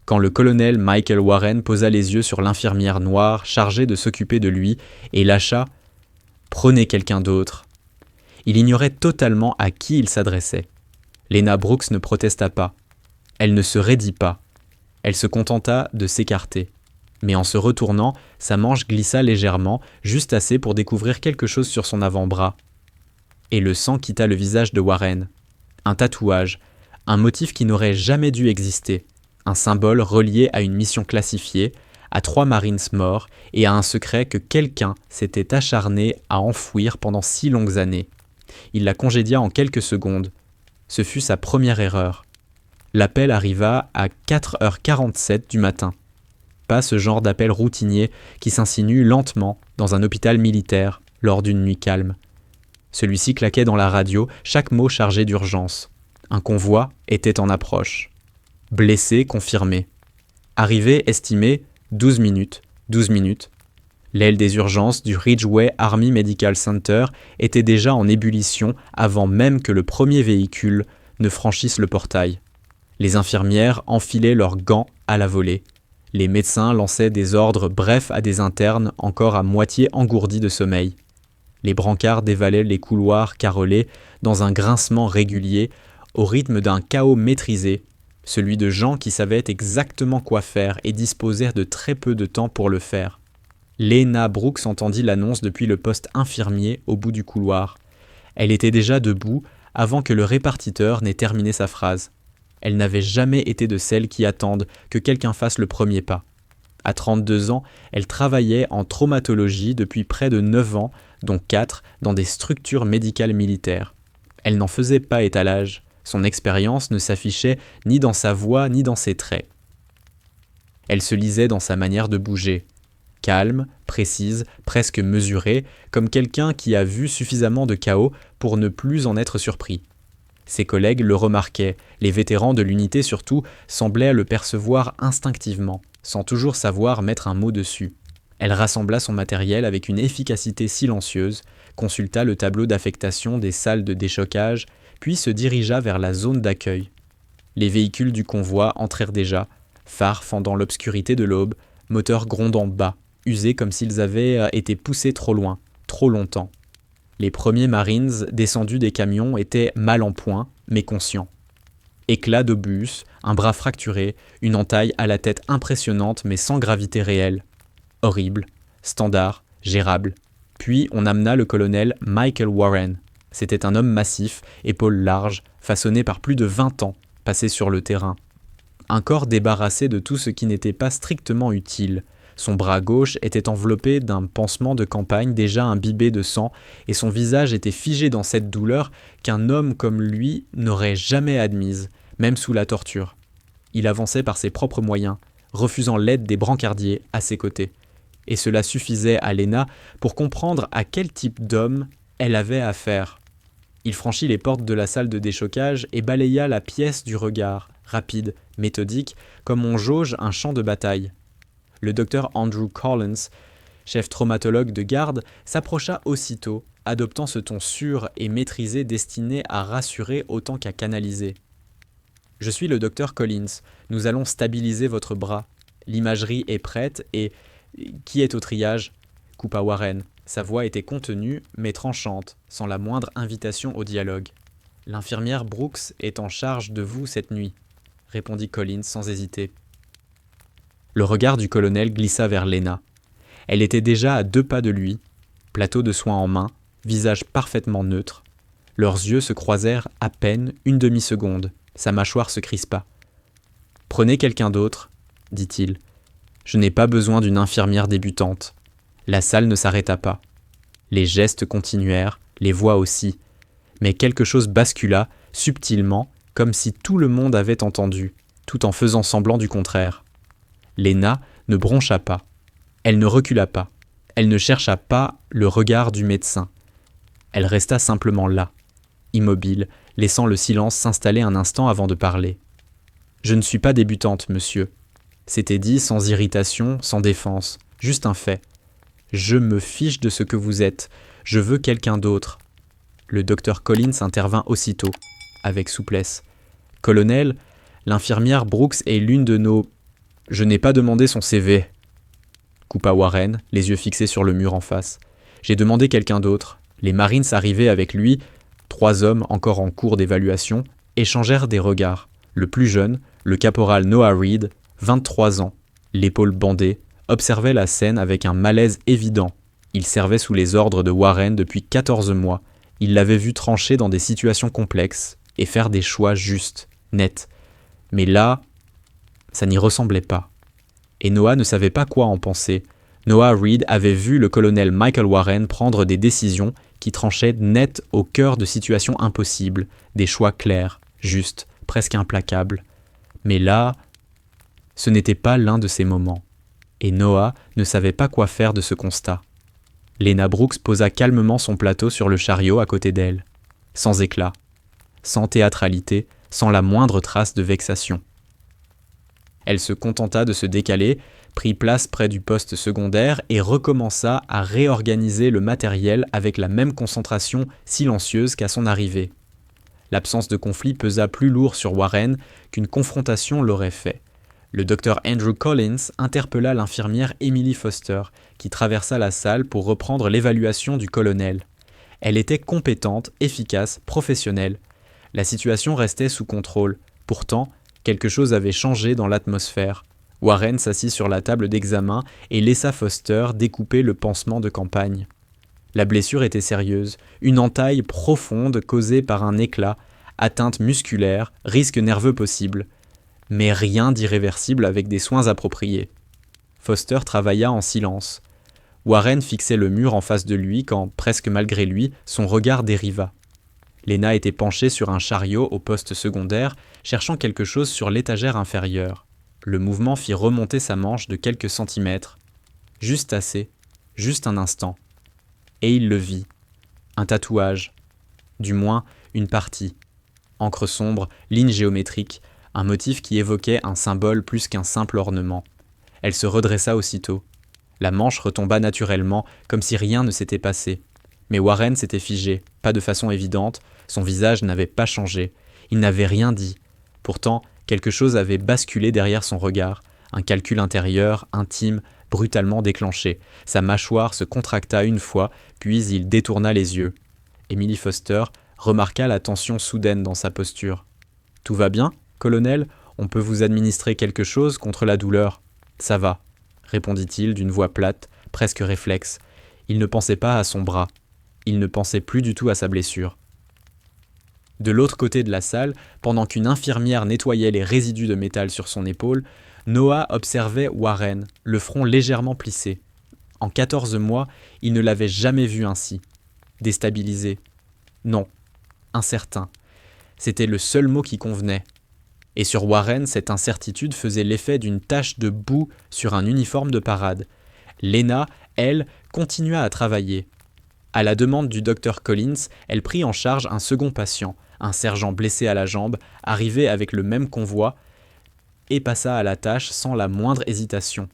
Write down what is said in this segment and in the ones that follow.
quand le colonel Michael Warren posa les yeux sur l'infirmière noire chargée de s'occuper de lui et lâcha « Prenez quelqu'un d'autre ». Il ignorait totalement à qui il s'adressait. Lena Brooks ne protesta pas. Elle ne se raidit pas. Elle se contenta de s'écarter. Mais en se retournant, sa manche glissa légèrement, juste assez pour découvrir quelque chose sur son avant-bras. Et le sang quitta le visage de Warren. Un tatouage, un motif qui n'aurait jamais dû exister, un symbole relié à une mission classifiée, à 3 Marines morts et à un secret que quelqu'un s'était acharné à enfouir pendant si longues années. Il la congédia en quelques secondes. Ce fut sa première erreur. L'appel arriva à 4h47 du matin. Pas ce genre d'appel routinier qui s'insinue lentement dans un hôpital militaire lors d'une nuit calme. Celui-ci claquait dans la radio, chaque mot chargé d'urgence. Un convoi était en approche. Blessé confirmé. Arrivée estimée 12 minutes. L'aile des urgences du Ridgeway Army Medical Center était déjà en ébullition avant même que le premier véhicule ne franchisse le portail. Les infirmières enfilaient leurs gants à la volée. Les médecins lançaient des ordres brefs à des internes encore à moitié engourdis de sommeil. Les brancards dévalaient les couloirs carrelés dans un grincement régulier, au rythme d'un chaos maîtrisé, celui de gens qui savaient exactement quoi faire et disposèrent de très peu de temps pour le faire. Lena Brooks entendit l'annonce depuis le poste infirmier au bout du couloir. Elle était déjà debout avant que le répartiteur n'ait terminé sa phrase. Elle n'avait jamais été de celles qui attendent que quelqu'un fasse le premier pas. À 32 ans, elle travaillait en traumatologie depuis près de 9 ans, dont 4 dans des structures médicales militaires. Elle n'en faisait pas étalage. Son expérience ne s'affichait ni dans sa voix ni dans ses traits. Elle se lisait dans sa manière de bouger. Calme, précise, presque mesurée, comme quelqu'un qui a vu suffisamment de chaos pour ne plus en être surpris. Ses collègues le remarquaient, les vétérans de l'unité surtout semblaient le percevoir instinctivement, sans toujours savoir mettre un mot dessus. Elle rassembla son matériel avec une efficacité silencieuse, consulta le tableau d'affectation des salles de déchocage, puis se dirigea vers la zone d'accueil. Les véhicules du convoi entrèrent déjà, phares fendant l'obscurité de l'aube, moteurs grondant bas, usés comme s'ils avaient été poussés trop loin, trop longtemps. Les premiers Marines descendus des camions étaient mal en point, mais conscients. Éclat d'obus, un bras fracturé, une entaille à la tête impressionnante mais sans gravité réelle. Horrible, standard, gérable. Puis on amena le colonel Michael Warren. C'était un homme massif, épaules larges, façonné par plus de 20 ans, passé sur le terrain. Un corps débarrassé de tout ce qui n'était pas strictement utile. Son bras gauche était enveloppé d'un pansement de campagne déjà imbibé de sang et son visage était figé dans cette douleur qu'un homme comme lui n'aurait jamais admise, même sous la torture. Il avançait par ses propres moyens, refusant l'aide des brancardiers à ses côtés. Et cela suffisait à Lena pour comprendre à quel type d'homme elle avait affaire. Il franchit les portes de la salle de déchocage et balaya la pièce du regard, rapide, méthodique, comme on jauge un champ de bataille. Le docteur Andrew Collins, chef traumatologue de garde, s'approcha aussitôt, adoptant ce ton sûr et maîtrisé destiné à rassurer autant qu'à canaliser. « Je suis le docteur Collins. Nous allons stabiliser votre bras. L'imagerie est prête et... Qui est au triage ?» coupa Warren. Sa voix était contenue, mais tranchante, sans la moindre invitation au dialogue. « L'infirmière Brooks est en charge de vous cette nuit, » répondit Collins sans hésiter. Le regard du colonel glissa vers Lena. Elle était déjà à 2 pas de lui, plateau de soins en main, visage parfaitement neutre. Leurs yeux se croisèrent à peine une demi-seconde. Sa mâchoire se crispa. « Prenez quelqu'un d'autre, » dit-il. « Je n'ai pas besoin d'une infirmière débutante. » La salle ne s'arrêta pas. Les gestes continuèrent, les voix aussi. Mais quelque chose bascula, subtilement, comme si tout le monde avait entendu, tout en faisant semblant du contraire. Lena ne broncha pas. Elle ne recula pas. Elle ne chercha pas le regard du médecin. Elle resta simplement là, immobile, laissant le silence s'installer un instant avant de parler. « Je ne suis pas débutante, monsieur. » C'était dit sans irritation, sans défense, juste un fait. « Je me fiche de ce que vous êtes. Je veux quelqu'un d'autre. » Le docteur Collins intervint aussitôt, avec souplesse. « Colonel, l'infirmière Brooks est l'une de nos... Je n'ai pas demandé son CV, coupa Warren, les yeux fixés sur le mur en face. J'ai demandé quelqu'un d'autre. Les Marines arrivaient avec lui, 3 hommes encore en cours d'évaluation, échangèrent des regards. Le plus jeune, le caporal Noah Reed, 23 ans, l'épaule bandée, observait la scène avec un malaise évident. Il servait sous les ordres de Warren depuis 14 mois. Il l'avait vu trancher dans des situations complexes et faire des choix justes, nets. Mais là, ça n'y ressemblait pas. Et Noah ne savait pas quoi en penser. Noah Reed avait vu le colonel Michael Warren prendre des décisions qui tranchaient net au cœur de situations impossibles, des choix clairs, justes, presque implacables. Mais là, ce n'était pas l'un de ces moments. Et Noah ne savait pas quoi faire de ce constat. Lena Brooks posa calmement son plateau sur le chariot à côté d'elle, sans éclat, sans théâtralité, sans la moindre trace de vexation. Elle se contenta de se décaler, prit place près du poste secondaire et recommença à réorganiser le matériel avec la même concentration silencieuse qu'à son arrivée. L'absence de conflit pesa plus lourd sur Warren qu'une confrontation l'aurait fait. Le docteur Andrew Collins interpella l'infirmière Emily Foster, qui traversa la salle pour reprendre l'évaluation du colonel. Elle était compétente, efficace, professionnelle. La situation restait sous contrôle. Pourtant, quelque chose avait changé dans l'atmosphère. Warren s'assit sur la table d'examen et laissa Foster découper le pansement de campagne. La blessure était sérieuse, une entaille profonde causée par un éclat, atteinte musculaire, risque nerveux possible. Mais rien d'irréversible avec des soins appropriés. Foster travailla en silence. Warren fixait le mur en face de lui quand, presque malgré lui, son regard dériva. Lena était penchée sur un chariot au poste secondaire, cherchant quelque chose sur l'étagère inférieure. Le mouvement fit remonter sa manche de quelques centimètres. Juste assez, juste un instant. Et il le vit. Un tatouage. Du moins, une partie. Encre sombre, ligne géométrique, un motif qui évoquait un symbole plus qu'un simple ornement. Elle se redressa aussitôt. La manche retomba naturellement, comme si rien ne s'était passé. Mais Warren s'était figé, pas de façon évidente, son visage n'avait pas changé. Il n'avait rien dit. Pourtant, quelque chose avait basculé derrière son regard, un calcul intérieur, intime, brutalement déclenché. Sa mâchoire se contracta une fois, puis il détourna les yeux. Emily Foster remarqua la tension soudaine dans sa posture. « Tout va bien, colonel ? On peut vous administrer quelque chose contre la douleur. »« Ça va, » répondit-il d'une voix plate, presque réflexe. Il ne pensait pas à son bras. Il ne pensait plus du tout à sa blessure. De l'autre côté de la salle, pendant qu'une infirmière nettoyait les résidus de métal sur son épaule, Noah observait Warren, le front légèrement plissé. En 14 mois, il ne l'avait jamais vu ainsi. Déstabilisé. Non. Incertain. C'était le seul mot qui convenait. Et sur Warren, cette incertitude faisait l'effet d'une tache de boue sur un uniforme de parade. Lena, elle, continua à travailler. À la demande du docteur Collins, elle prit en charge un second patient, un sergent blessé à la jambe, arrivé avec le même convoi, et passa à la tâche sans la moindre hésitation.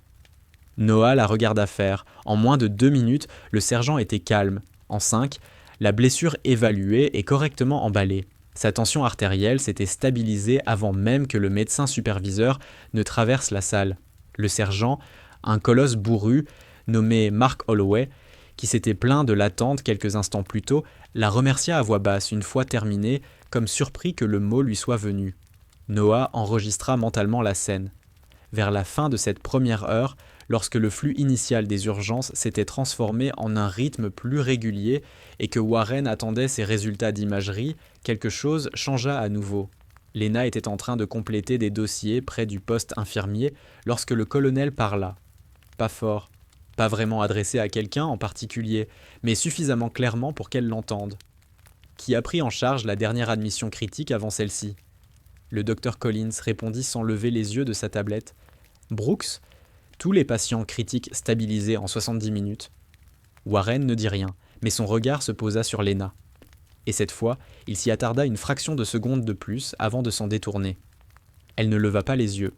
Noah la regarda faire. En moins de 2 minutes, le sergent était calme. En 5, la blessure évaluée et correctement emballée. Sa tension artérielle s'était stabilisée avant même que le médecin superviseur ne traverse la salle. Le sergent, un colosse bourru, nommé Mark Holloway, qui s'était plaint de l'attente quelques instants plus tôt, la remercia à voix basse une fois terminée, comme surpris que le mot lui soit venu. Noah enregistra mentalement la scène. Vers la fin de cette première heure, lorsque le flux initial des urgences s'était transformé en un rythme plus régulier et que Warren attendait ses résultats d'imagerie, quelque chose changea à nouveau. Lena était en train de compléter des dossiers près du poste infirmier lorsque le colonel parla. Pas fort, pas vraiment adressé à quelqu'un en particulier, mais suffisamment clairement pour qu'elle l'entende. Qui a pris en charge la dernière admission critique avant celle-ci ? Le docteur Collins répondit sans lever les yeux de sa tablette. Brooks ? Tous les patients critiques stabilisés en 70 minutes. Warren ne dit rien, mais son regard se posa sur Lena. Et cette fois, il s'y attarda une fraction de seconde de plus avant de s'en détourner. Elle ne leva pas les yeux.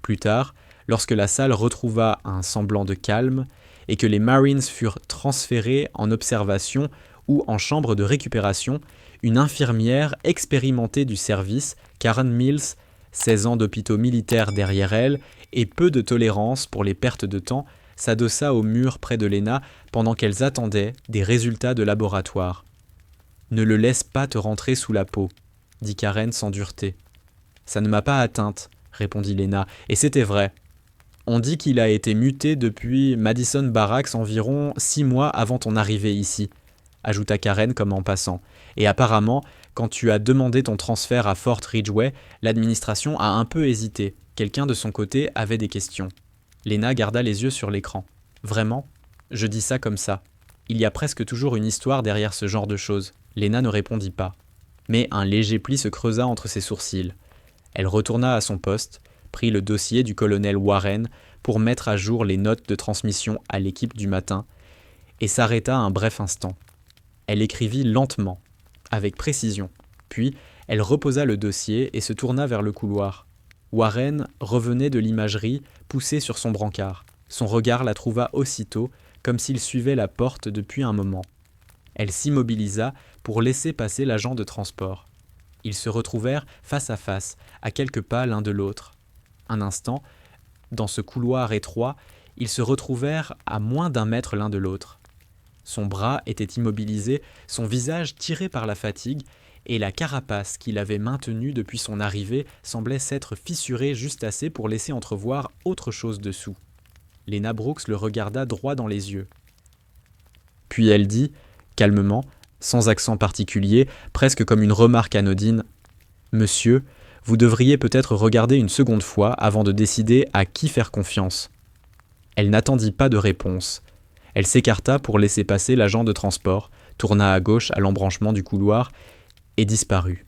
Plus tard, lorsque la salle retrouva un semblant de calme et que les Marines furent transférés en observation ou en chambre de récupération, une infirmière expérimentée du service, Karen Mills, 16 ans d'hôpitaux militaires derrière elle et peu de tolérance pour les pertes de temps, s'adossa au mur près de Lena pendant qu'elles attendaient des résultats de laboratoire. « Ne le laisse pas te rentrer sous la peau », dit Karen sans dureté. « Ça ne m'a pas atteinte », répondit Lena, et c'était vrai. On dit qu'il a été muté depuis Madison Barracks environ 6 mois avant ton arrivée ici, ajouta Karen comme en passant. Et apparemment, quand tu as demandé ton transfert à Fort Ridgeway, l'administration a un peu hésité. Quelqu'un de son côté avait des questions. Lena garda les yeux sur l'écran. Vraiment ? Je dis ça comme ça. Il y a presque toujours une histoire derrière ce genre de choses. Lena ne répondit pas. Mais un léger pli se creusa entre ses sourcils. Elle retourna à son poste, prit le dossier du colonel Warren pour mettre à jour les notes de transmission à l'équipe du matin et s'arrêta un bref instant. Elle écrivit lentement, avec précision. Puis, elle reposa le dossier et se tourna vers le couloir. Warren revenait de l'imagerie, poussé sur son brancard. Son regard la trouva aussitôt, comme s'il suivait la porte depuis un moment. Elle s'immobilisa pour laisser passer l'agent de transport. Ils se retrouvèrent face à face, à quelques pas l'un de l'autre. Un instant, dans ce couloir étroit, ils se retrouvèrent à moins d'1 mètre l'un de l'autre. Son bras était immobilisé, son visage tiré par la fatigue, et la carapace qu'il avait maintenue depuis son arrivée semblait s'être fissurée juste assez pour laisser entrevoir autre chose dessous. Lena Brooks le regarda droit dans les yeux. Puis elle dit, calmement, sans accent particulier, presque comme une remarque anodine, « Monsieur, vous devriez peut-être regarder une seconde fois avant de décider à qui faire confiance. » Elle n'attendit pas de réponse. Elle s'écarta pour laisser passer l'agent de transport, tourna à gauche à l'embranchement du couloir et disparut.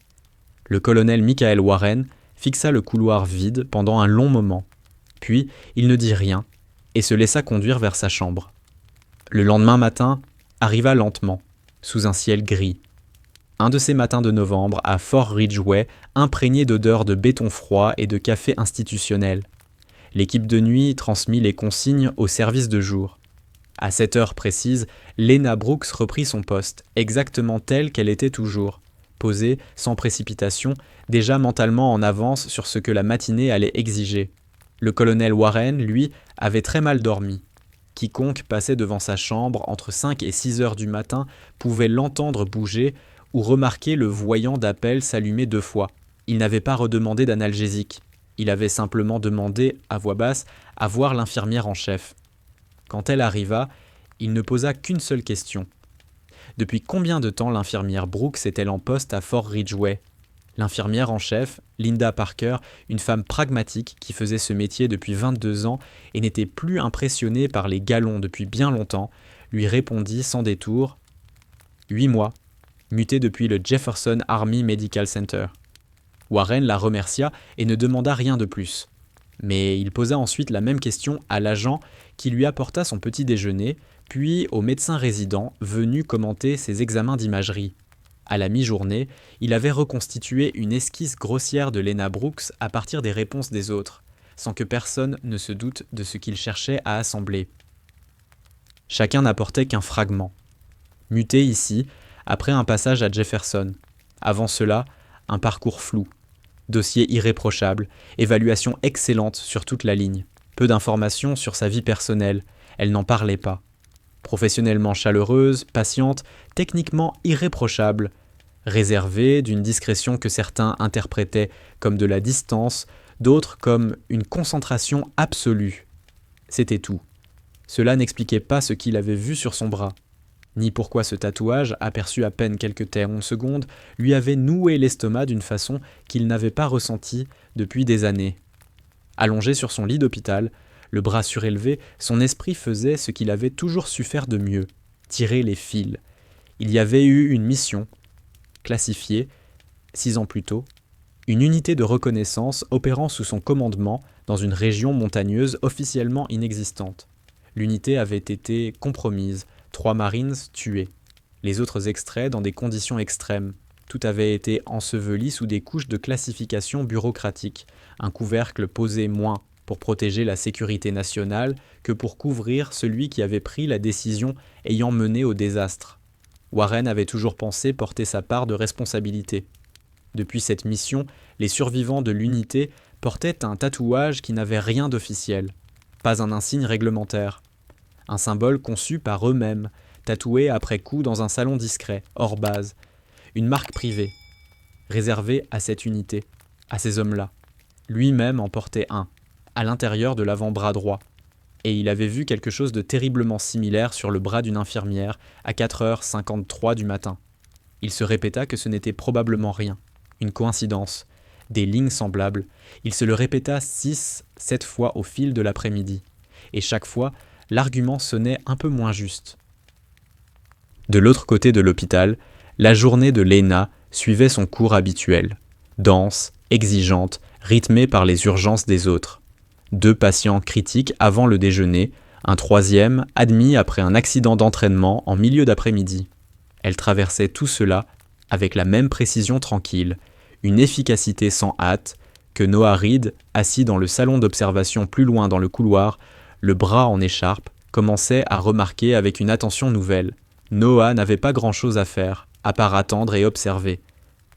Le colonel Michael Warren fixa le couloir vide pendant un long moment. Puis, il ne dit rien et se laissa conduire vers sa chambre. Le lendemain matin arriva lentement, sous un ciel gris. Un de ces matins de novembre à Fort Ridgeway, imprégné d'odeurs de béton froid et de café institutionnel. L'équipe de nuit transmit les consignes au service de jour. À cette heure précise, Lena Brooks reprit son poste, exactement telle qu'elle était toujours, posée, sans précipitation, déjà mentalement en avance sur ce que la matinée allait exiger. Le colonel Warren, lui, avait très mal dormi. Quiconque passait devant sa chambre entre 5 et 6 heures du matin pouvait l'entendre bouger ou remarquer le voyant d'appel s'allumer 2 fois. Il n'avait pas redemandé d'analgésique. Il avait simplement demandé, à voix basse, à voir l'infirmière en chef. Quand elle arriva, il ne posa qu'une seule question. Depuis combien de temps l'infirmière Brooks est-elle en poste à Fort Ridgeway ? L'infirmière en chef, Linda Parker, une femme pragmatique qui faisait ce métier depuis 22 ans et n'était plus impressionnée par les galons depuis bien longtemps, lui répondit sans détour « 8 mois, mutée depuis le Jefferson Army Medical Center ». Warren la remercia et ne demanda rien de plus. Mais il posa ensuite la même question à l'agent qui lui apporta son petit déjeuner, puis au médecin résident venu commenter ses examens d'imagerie. À la mi-journée, il avait reconstitué une esquisse grossière de Lena Brooks à partir des réponses des autres, sans que personne ne se doute de ce qu'il cherchait à assembler. Chacun n'apportait qu'un fragment. Muté ici, après un passage à Jefferson. Avant cela, un parcours flou. Dossier irréprochable, évaluation excellente sur toute la ligne. Peu d'informations sur sa vie personnelle, elle n'en parlait pas. Professionnellement chaleureuse, patiente, techniquement irréprochable, réservée, d'une discrétion que certains interprétaient comme de la distance, d'autres comme une concentration absolue. C'était tout. Cela n'expliquait pas ce qu'il avait vu sur son bras, ni pourquoi ce tatouage, aperçu à peine quelques secondes, lui avait noué l'estomac d'une façon qu'il n'avait pas ressentie depuis des années. Allongé sur son lit d'hôpital, le bras surélevé, son esprit faisait ce qu'il avait toujours su faire de mieux, tirer les fils. Il y avait eu une mission, classifiée, 6 ans plus tôt, une unité de reconnaissance opérant sous son commandement dans une région montagneuse officiellement inexistante. L'unité avait été compromise, 3 Marines tués, les autres extraits dans des conditions extrêmes. Tout avait été enseveli sous des couches de classification bureaucratique, un couvercle posé moins pour protéger la sécurité nationale que pour couvrir celui qui avait pris la décision ayant mené au désastre. Warren avait toujours pensé porter sa part de responsabilité. Depuis cette mission, les survivants de l'unité portaient un tatouage qui n'avait rien d'officiel, pas un insigne réglementaire. Un symbole conçu par eux-mêmes, tatoué après coup dans un salon discret, hors base. Une marque privée, réservée à cette unité, à ces hommes-là. Lui-même en portait un, à l'intérieur de l'avant-bras droit. Et il avait vu quelque chose de terriblement similaire sur le bras d'une infirmière à 4h53 du matin. Il se répéta que ce n'était probablement rien, une coïncidence, des lignes semblables. Il se le répéta 6-7 fois au fil de l'après-midi. Et chaque fois, l'argument sonnait un peu moins juste. De l'autre côté de l'hôpital, la journée de Lena suivait son cours habituel, dense, exigeante, rythmée par les urgences des autres. 2 patients critiques avant le déjeuner, un 3e admis après un accident d'entraînement en milieu d'après-midi. Elle traversait tout cela avec la même précision tranquille, une efficacité sans hâte, que Noah Reid, assis dans le salon d'observation plus loin dans le couloir, le bras en écharpe, commençait à remarquer avec une attention nouvelle. Noah n'avait pas grand-chose à faire, à part attendre et observer.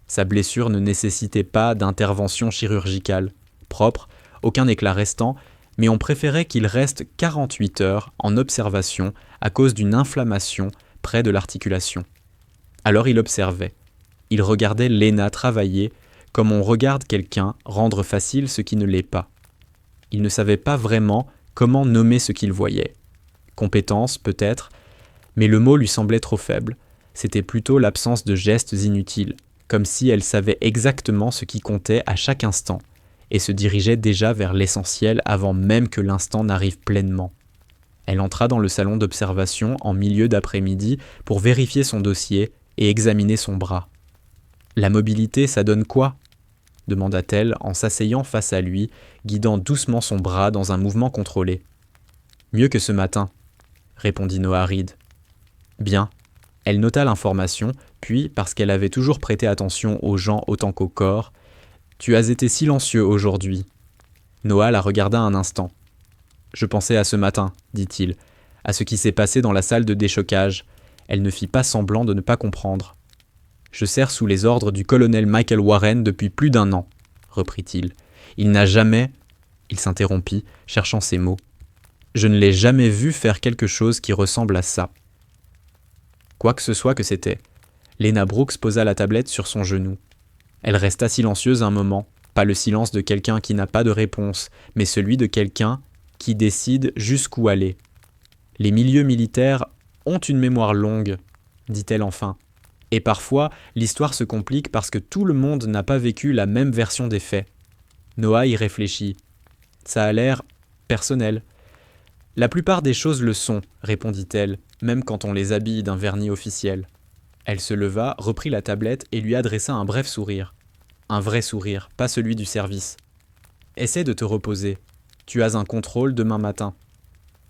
Sa blessure ne nécessitait pas d'intervention chirurgicale, propre, aucun éclat restant, mais on préférait qu'il reste 48 heures en observation à cause d'une inflammation près de l'articulation. Alors il observait. Il regardait Lena travailler comme on regarde quelqu'un rendre facile ce qui ne l'est pas. Il ne savait pas vraiment comment nommer ce qu'il voyait. Compétence, peut-être, mais le mot lui semblait trop faible. C'était plutôt l'absence de gestes inutiles, comme si elle savait exactement ce qui comptait à chaque instant, et se dirigeait déjà vers l'essentiel avant même que l'instant n'arrive pleinement. Elle entra dans le salon d'observation en milieu d'après-midi pour vérifier son dossier et examiner son bras. « La mobilité, ça donne quoi ?» demanda-t-elle en s'asseyant face à lui, guidant doucement son bras dans un mouvement contrôlé. « Mieux que ce matin, » répondit Noah Reid. « Bien. » Elle nota l'information, puis, parce qu'elle avait toujours prêté attention aux gens autant qu'au corps, « Tu as été silencieux aujourd'hui. » Noah la regarda un instant. « Je pensais à ce matin, » dit-il, « à ce qui s'est passé dans la salle de déchocage. » Elle ne fit pas semblant de ne pas comprendre. « Je sers sous les ordres du colonel Michael Warren depuis plus d'1 an, » reprit-il. « Il n'a jamais... » Il s'interrompit, cherchant ses mots. « Je ne l'ai jamais vu faire quelque chose qui ressemble à ça. » Quoi que ce soit que c'était, Lena Brooks posa la tablette sur son genou. Elle resta silencieuse un moment, pas le silence de quelqu'un qui n'a pas de réponse, mais celui de quelqu'un qui décide jusqu'où aller. « Les milieux militaires ont une mémoire longue, » dit-elle enfin. Et parfois, l'histoire se complique parce que tout le monde n'a pas vécu la même version des faits. Noah y réfléchit. Ça a l'air personnel. La plupart des choses le sont, répondit-elle, même quand on les habille d'un vernis officiel. Elle se leva, reprit la tablette et lui adressa un bref sourire. Un vrai sourire, pas celui du service. Essaie de te reposer. Tu as un contrôle demain matin.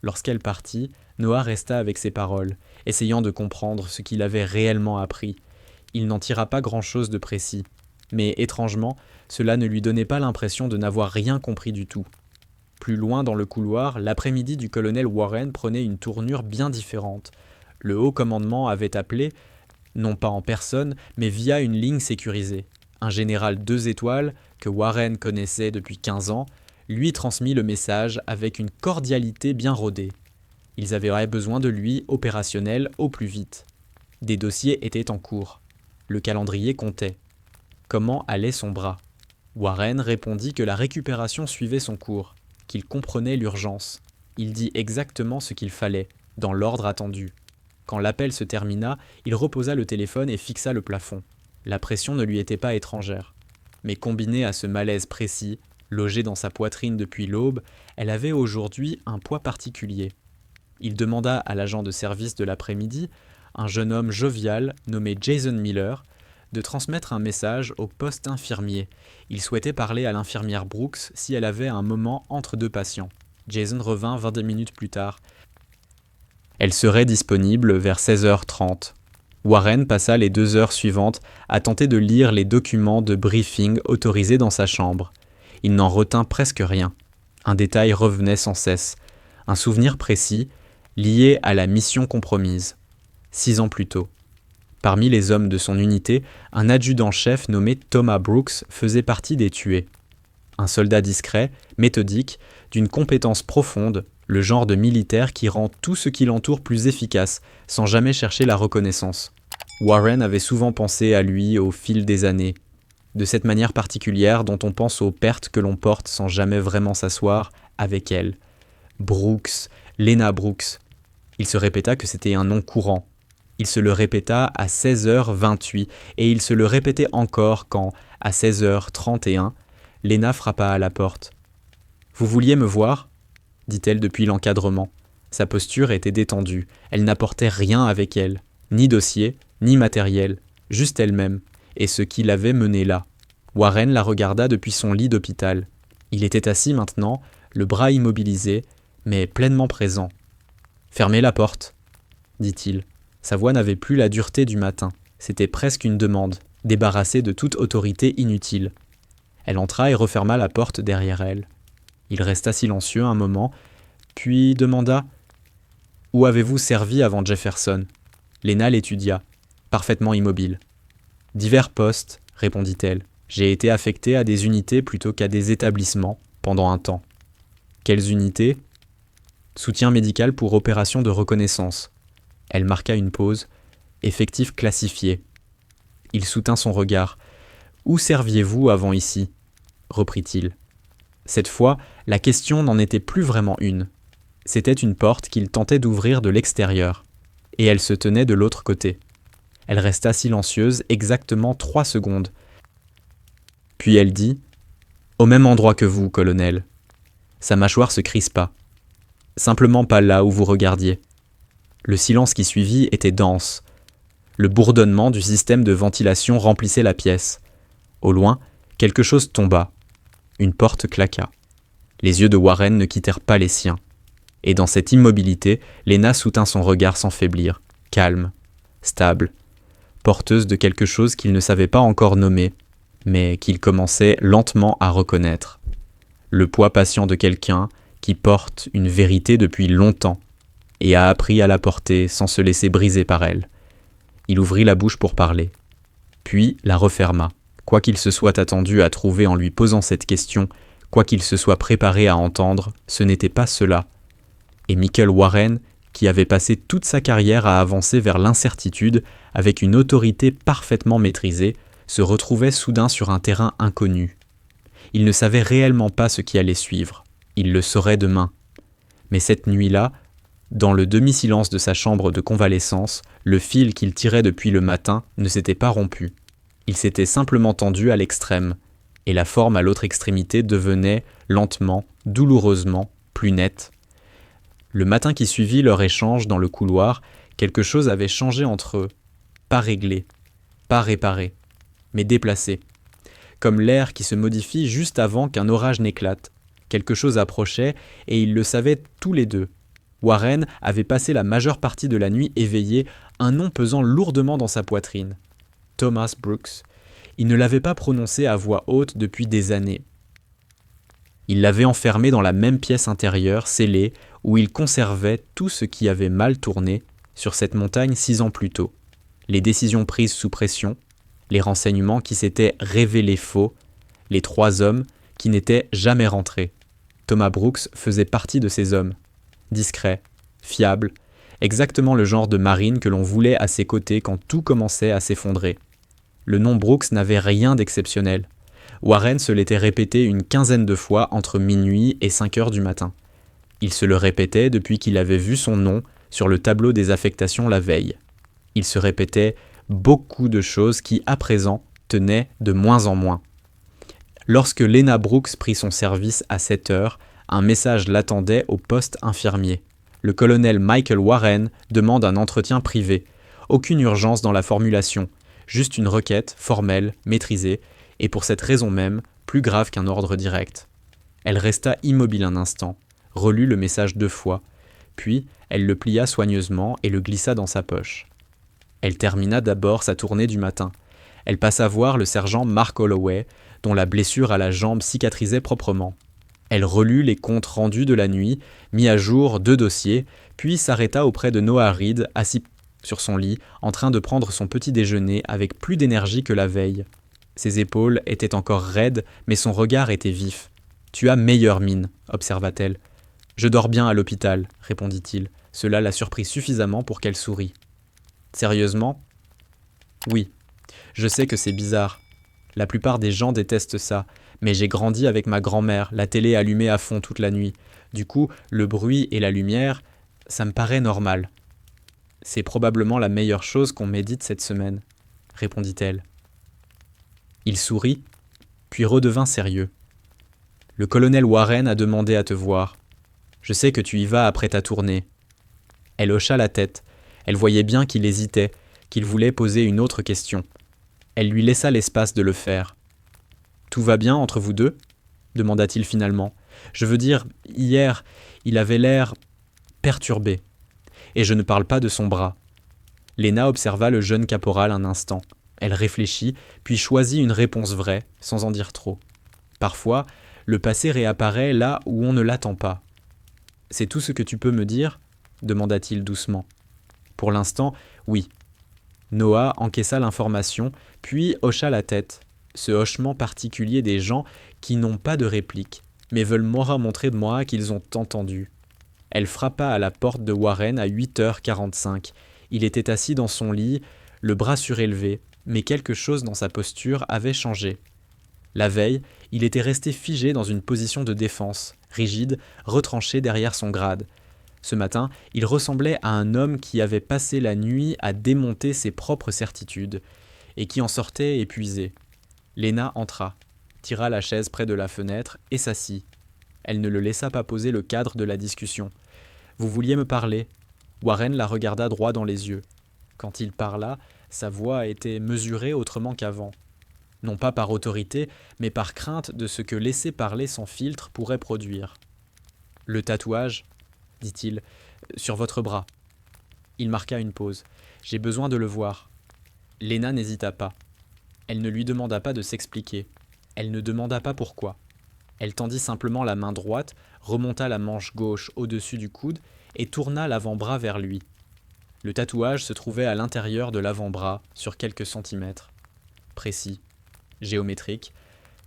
Lorsqu'elle partit, Noah resta avec ses paroles, essayant de comprendre ce qu'il avait réellement appris. Il n'en tira pas grand-chose de précis, mais étrangement, cela ne lui donnait pas l'impression de n'avoir rien compris du tout. Plus loin dans le couloir, l'après-midi du colonel Warren prenait une tournure bien différente. Le haut commandement avait appelé, non pas en personne, mais via une ligne sécurisée. Un général 2 étoiles, que Warren connaissait depuis 15 ans, lui transmit le message avec une cordialité bien rodée. Ils avaient besoin de lui, opérationnel, au plus vite. Des dossiers étaient en cours. Le calendrier comptait. Comment allait son bras ? Warren répondit que la récupération suivait son cours, qu'il comprenait l'urgence. Il dit exactement ce qu'il fallait, dans l'ordre attendu. Quand l'appel se termina, il reposa le téléphone et fixa le plafond. La pression ne lui était pas étrangère. Mais combinée à ce malaise précis, logé dans sa poitrine depuis l'aube, elle avait aujourd'hui un poids particulier. Il demanda à l'agent de service de l'après-midi, un jeune homme jovial nommé Jason Miller, de transmettre un message au poste infirmier. Il souhaitait parler à l'infirmière Brooks si elle avait un moment entre 2 patients. Jason revint 22 minutes plus tard. Elle serait disponible vers 16h30. Warren passa les 2 heures suivantes à tenter de lire les documents de briefing autorisés dans sa chambre. Il n'en retint presque rien. Un détail revenait sans cesse. Un souvenir précis, lié à la mission compromise. 6 ans plus tôt. Parmi les hommes de son unité, un adjudant-chef nommé Thomas Brooks faisait partie des tués. Un soldat discret, méthodique, d'une compétence profonde, le genre de militaire qui rend tout ce qui l'entoure plus efficace, sans jamais chercher la reconnaissance. Warren avait souvent pensé à lui au fil des années, de cette manière particulière dont on pense aux pertes que l'on porte sans jamais vraiment s'asseoir avec elle. Brooks, Lena Brooks. Il se répéta que c'était un nom courant. Il se le répéta à 16h28 et il se le répétait encore quand, à 16h31, Lena frappa à la porte. « Vous vouliez me voir ?» dit-elle depuis l'encadrement. Sa posture était détendue. Elle n'apportait rien avec elle, ni dossier, ni matériel, juste elle-même, et ce qui l'avait menée là. Warren la regarda depuis son lit d'hôpital. Il était assis maintenant, le bras immobilisé, mais pleinement présent. « Fermez la porte, » dit-il. Sa voix n'avait plus la dureté du matin. C'était presque une demande, débarrassée de toute autorité inutile. Elle entra et referma la porte derrière elle. Il resta silencieux un moment, puis demanda « Où avez-vous servi avant Jefferson ?» Lena l'étudia, parfaitement immobile. « Divers postes, » répondit-elle. « J'ai été affectée à des unités plutôt qu'à des établissements, pendant un temps. » « Quelles unités ?»« Soutien médical pour opération de reconnaissance. » Elle marqua une pause. « Effectif classifié. » Il soutint son regard. « Où serviez-vous avant ici ?» reprit-il. Cette fois, la question n'en était plus vraiment une. C'était une porte qu'il tentait d'ouvrir de l'extérieur. Et elle se tenait de l'autre côté. Elle resta silencieuse exactement 3 secondes. Puis elle dit « Au même endroit que vous, colonel. » Sa mâchoire se crispa. « Simplement pas là où vous regardiez. » Le silence qui suivit était dense. Le bourdonnement du système de ventilation remplissait la pièce. Au loin, quelque chose tomba. Une porte claqua. Les yeux de Warren ne quittèrent pas les siens. Et dans cette immobilité, Lena soutint son regard sans faiblir, calme, stable, porteuse de quelque chose qu'il ne savait pas encore nommer, mais qu'il commençait lentement à reconnaître. Le poids patient de quelqu'un qui porte une vérité depuis longtemps et a appris à la porter sans se laisser briser par elle. Il ouvrit la bouche pour parler, puis la referma. Quoi qu'il se soit attendu à trouver en lui posant cette question, quoi qu'il se soit préparé à entendre, ce n'était pas cela. Et Michael Warren, qui avait passé toute sa carrière à avancer vers l'incertitude avec une autorité parfaitement maîtrisée, se retrouvait soudain sur un terrain inconnu. Il ne savait réellement pas ce qui allait suivre. Il le saurait demain. Mais cette nuit-là, dans le demi-silence de sa chambre de convalescence, le fil qu'il tirait depuis le matin ne s'était pas rompu. Il s'était simplement tendu à l'extrême, et la forme à l'autre extrémité devenait, lentement, douloureusement, plus nette. Le matin qui suivit leur échange dans le couloir, quelque chose avait changé entre eux. Pas réglé, pas réparé, mais déplacé. Comme l'air qui se modifie juste avant qu'un orage n'éclate. Quelque chose approchait, et ils le savaient tous les deux. Warren avait passé la majeure partie de la nuit éveillé, un nom pesant lourdement dans sa poitrine. Thomas Brooks. Il ne l'avait pas prononcé à voix haute depuis des années. Il l'avait enfermé dans la même pièce intérieure, scellée, où il conservait tout ce qui avait mal tourné sur cette montagne 6 ans plus tôt. Les décisions prises sous pression, les renseignements qui s'étaient révélés faux, les 3 hommes qui n'étaient jamais rentrés. Thomas Brooks faisait partie de ces hommes. Discret, fiable, exactement le genre de marine que l'on voulait à ses côtés quand tout commençait à s'effondrer. Le nom Brooks n'avait rien d'exceptionnel. Warren se l'était répété une 15aine de fois entre minuit et 5 heures du matin. Il se le répétait depuis qu'il avait vu son nom sur le tableau des affectations la veille. Il se répétait beaucoup de choses qui, à présent, tenaient de moins en moins. Lorsque Lena Brooks prit son service à 7 heures, un message l'attendait au poste infirmier. Le colonel Michael Warren demande un entretien privé. Aucune urgence dans la formulation, juste une requête formelle, maîtrisée, et pour cette raison même, plus grave qu'un ordre direct. Elle resta immobile un instant, relut le message 2 fois, puis elle le plia soigneusement et le glissa dans sa poche. Elle termina d'abord sa tournée du matin. Elle passa voir le sergent Mark Holloway, dont la blessure à la jambe cicatrisait proprement. Elle relut les comptes rendus de la nuit, mit à jour 2 dossiers, puis s'arrêta auprès de Noah Reed, assis sur son lit, en train de prendre son petit déjeuner avec plus d'énergie que la veille. Ses épaules étaient encore raides, mais son regard était vif. « Tu as meilleure mine, observa-t-elle. « Je dors bien à l'hôpital, répondit-il. Cela la surprit suffisamment pour qu'elle sourie. Sérieusement ? Oui. Je sais que c'est bizarre. La plupart des gens détestent ça, mais j'ai grandi avec ma grand-mère, la télé allumée à fond toute la nuit. Du coup, le bruit et la lumière, ça me paraît normal. C'est probablement la meilleure chose qu'on médite cette semaine, répondit-elle. Il sourit, puis redevint sérieux. Le colonel Warren a demandé à te voir. Je sais que tu y vas après ta tournée. Elle hocha la tête. Elle voyait bien qu'il hésitait, qu'il voulait poser une autre question. Elle lui laissa l'espace de le faire. « Tout va bien entre vous deux ?» demanda-t-il finalement. « Je veux dire, hier, il avait l'air perturbé. Et je ne parle pas de son bras. » Léna observa le jeune caporal un instant. Elle réfléchit, puis choisit une réponse vraie, sans en dire trop. Parfois, le passé réapparaît là où on ne l'attend pas. « C'est tout ce que tu peux me dire ?» demanda-t-il doucement. Pour l'instant, oui. Noah encaissa l'information, puis hocha la tête, ce hochement particulier des gens qui n'ont pas de réplique, mais veulent montrer de moi qu'ils ont entendu. Elle frappa à la porte de Warren à 8h45. Il était assis dans son lit, le bras surélevé, mais quelque chose dans sa posture avait changé. La veille, il était resté figé dans une position de défense, rigide, retranché derrière son grade. Ce matin, il ressemblait à un homme qui avait passé la nuit à démonter ses propres certitudes, et qui en sortait épuisé. Léna entra, tira la chaise près de la fenêtre et s'assit. Elle ne le laissa pas poser le cadre de la discussion. « Vous vouliez me parler ?» Warren la regarda droit dans les yeux. Quand il parla, sa voix était mesurée autrement qu'avant. Non pas par autorité, mais par crainte de ce que laisser parler sans filtre pourrait produire. « Le tatouage ?» dit-il, « sur votre bras. » Il marqua une pause. « J'ai besoin de le voir. » Léna n'hésita pas. Elle ne lui demanda pas de s'expliquer. Elle ne demanda pas pourquoi. Elle tendit simplement la main droite, remonta la manche gauche au-dessus du coude et tourna l'avant-bras vers lui. Le tatouage se trouvait à l'intérieur de l'avant-bras, sur quelques centimètres. Précis, géométrique,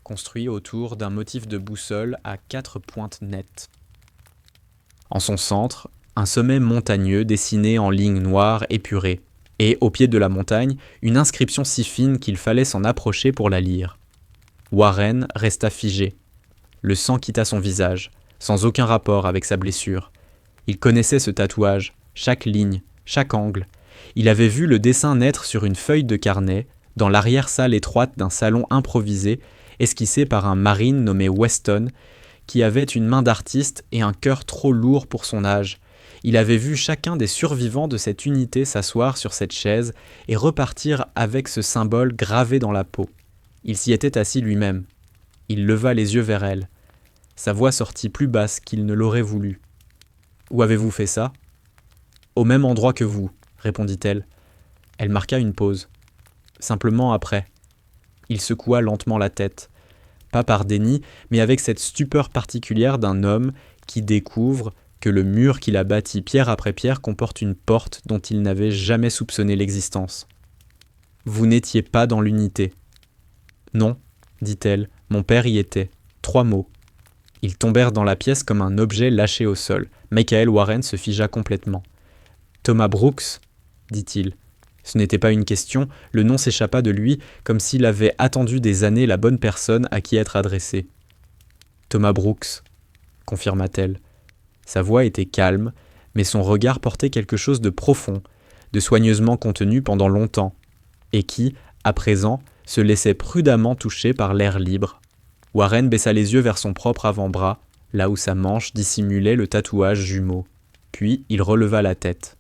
construit autour d'un motif de boussole à 4 pointes nettes. En son centre, un sommet montagneux dessiné en lignes noires épurées, et, au pied de la montagne, une inscription si fine qu'il fallait s'en approcher pour la lire. Warren resta figé. Le sang quitta son visage, sans aucun rapport avec sa blessure. Il connaissait ce tatouage, chaque ligne, chaque angle. Il avait vu le dessin naître sur une feuille de carnet, dans l'arrière-salle étroite d'un salon improvisé, esquissé par un marine nommé Weston, qui avait une main d'artiste et un cœur trop lourd pour son âge. Il avait vu chacun des survivants de cette unité s'asseoir sur cette chaise et repartir avec ce symbole gravé dans la peau. Il s'y était assis lui-même. Il leva les yeux vers elle. Sa voix sortit plus basse qu'il ne l'aurait voulu. « Où avez-vous fait ça ?»« Au même endroit que vous, » répondit-elle. Elle marqua une pause. « Simplement après. » Il secoua lentement la tête. Pas par déni, mais avec cette stupeur particulière d'un homme qui découvre que le mur qu'il a bâti pierre après pierre comporte une porte dont il n'avait jamais soupçonné l'existence. « Vous n'étiez pas dans l'unité. »« Non, » dit-elle, « mon père y était. » 3 mots. Ils tombèrent dans la pièce comme un objet lâché au sol. Michael Warren se figea complètement. « Thomas Brooks ?» dit-il. Ce n'était pas une question, le nom s'échappa de lui comme s'il avait attendu des années la bonne personne à qui être adressé. « Thomas Brooks », confirma-t-elle. Sa voix était calme, mais son regard portait quelque chose de profond, de soigneusement contenu pendant longtemps, et qui, à présent, se laissait prudemment toucher par l'air libre. Warren baissa les yeux vers son propre avant-bras, là où sa manche dissimulait le tatouage jumeau. Puis il releva la tête.